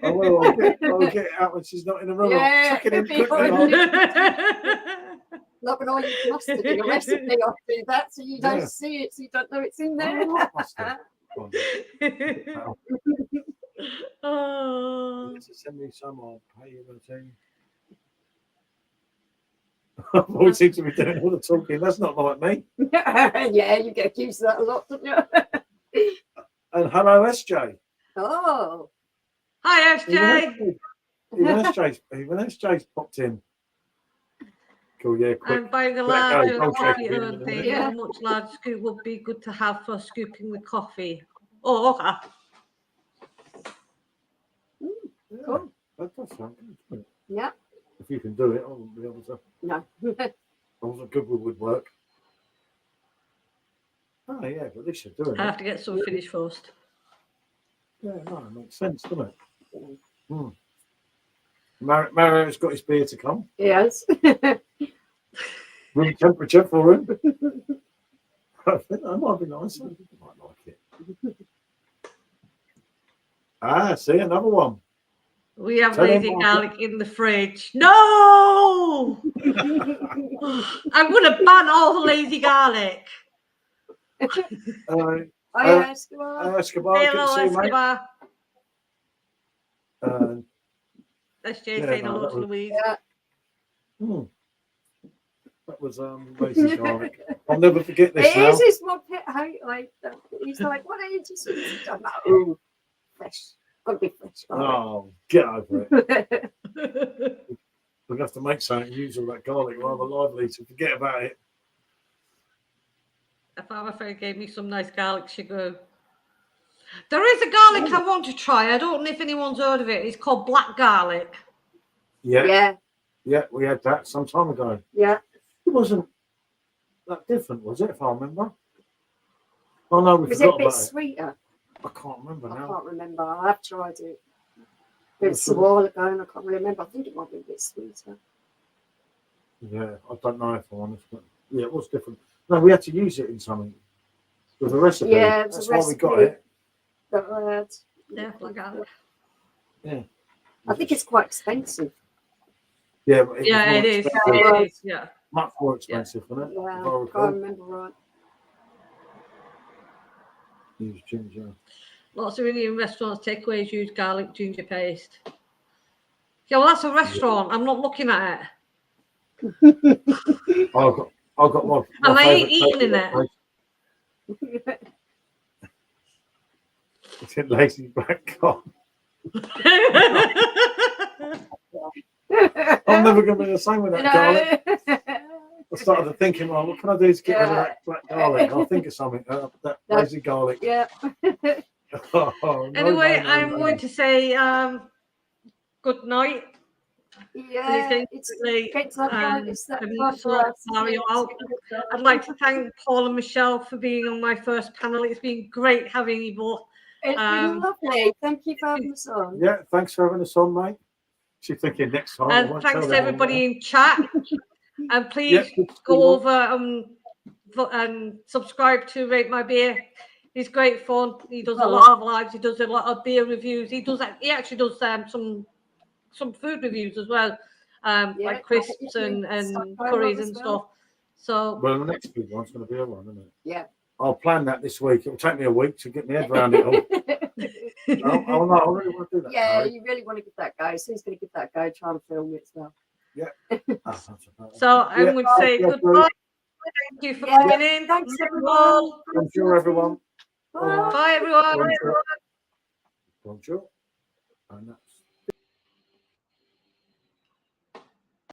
I will. I'll get it out when she's not in the room. Yeah, Chuck it in it'd be quickly. Like when I use mustard in a recipe, I do that so you don't see it, so you don't know it's in there. Oh. Send me some. I'll pay you the thing. I always seem to be doing all the talking. That's not like me. Yeah, you get accused of that a lot, don't you? And hello, SJ. Oh. Hi, SJ. Even SJ's popped in. Cool, yeah, quick. I'm buying a large coffee and thing. How much large scoop would be good to have for scooping the coffee? Oh, okay. Cool. That does sound good. Yeah. If you can do it, I wouldn't be able to. No. I wasn't good with woodwork. Oh, yeah, but at least you're doing it. I have to get some finished first. Yeah, no, it makes sense, doesn't it? Mario's got his beer to come. Yes. Room temperature for him. I think that might be nice. I might like it. See, another one. We have lazy garlic in the fridge. No! I'm going to ban all lazy garlic. Escobar. Hello, Escobar. SJ saying hello to Louise. Yeah. That was lazy garlic. I'll never forget this. It's my pet hate. He's like, why don't you just use it? Fresh. Got to be fresh. Oh, get over it. We're going to have to make something use all that garlic rather lively to forget about it. A farmer friend gave me some nice garlic sugar. There is a garlic I want to try. I don't know if anyone's heard of it. It's called black garlic. Yeah, we had that some time ago. Yeah. It wasn't that different, was it, if I remember? Oh, no, we was forgot it a bit about sweeter? I can't remember now. I can't remember. I have tried it. It's a while ago and I can't remember. I think it might be a bit sweeter. Yeah, I don't know if I'm honest, but yeah, it was different. No, we had to use it in something with a recipe. Yeah, that's why we got it. That I had. Yeah, black garlic. Yeah. I think it's quite expensive. Yeah, but it is. Yeah. Much more expensive, isn't it? Yeah, I can't remember right. Use ginger. Lots of Indian restaurants, takeaways use garlic ginger paste. Yeah, well, that's a restaurant. I'm not looking at it. I've got my and I ain't eating in it. It's in lazy black cock. I'm never going to be the same with that garlic. I started thinking, well, what can I do to get rid of that black garlic? I'll think of something. That lazy garlic. Yeah. Anyway, I'm going to say good night. Yeah, it's Mario out. I'd like to thank Paul and Michelle for being on my first panel. It's been great having you both. It's been lovely. Thank you for having us on. Yeah, thanks for having us on, mate. She's thinking next time. And thanks to everybody in chat. And please go over and subscribe to Rate My Beer. He's great fun. He does a lot of lives. He does a lot of beer reviews. He actually does some food reviews as well, like crisps and curries and stuff. So well, the next big one's going to be a one, isn't it? Yeah. I'll plan that this week. It'll take me a week to get my head around it all. No, I really want to do that. Yeah, you really want to give that a go. So he's going to give that a go, try and film it as well. Yeah. So I'm going to say goodbye. Thank you for coming in. Thanks, everyone. Bonjour, everyone. Bye. Bye, everyone. Bonjour. And that's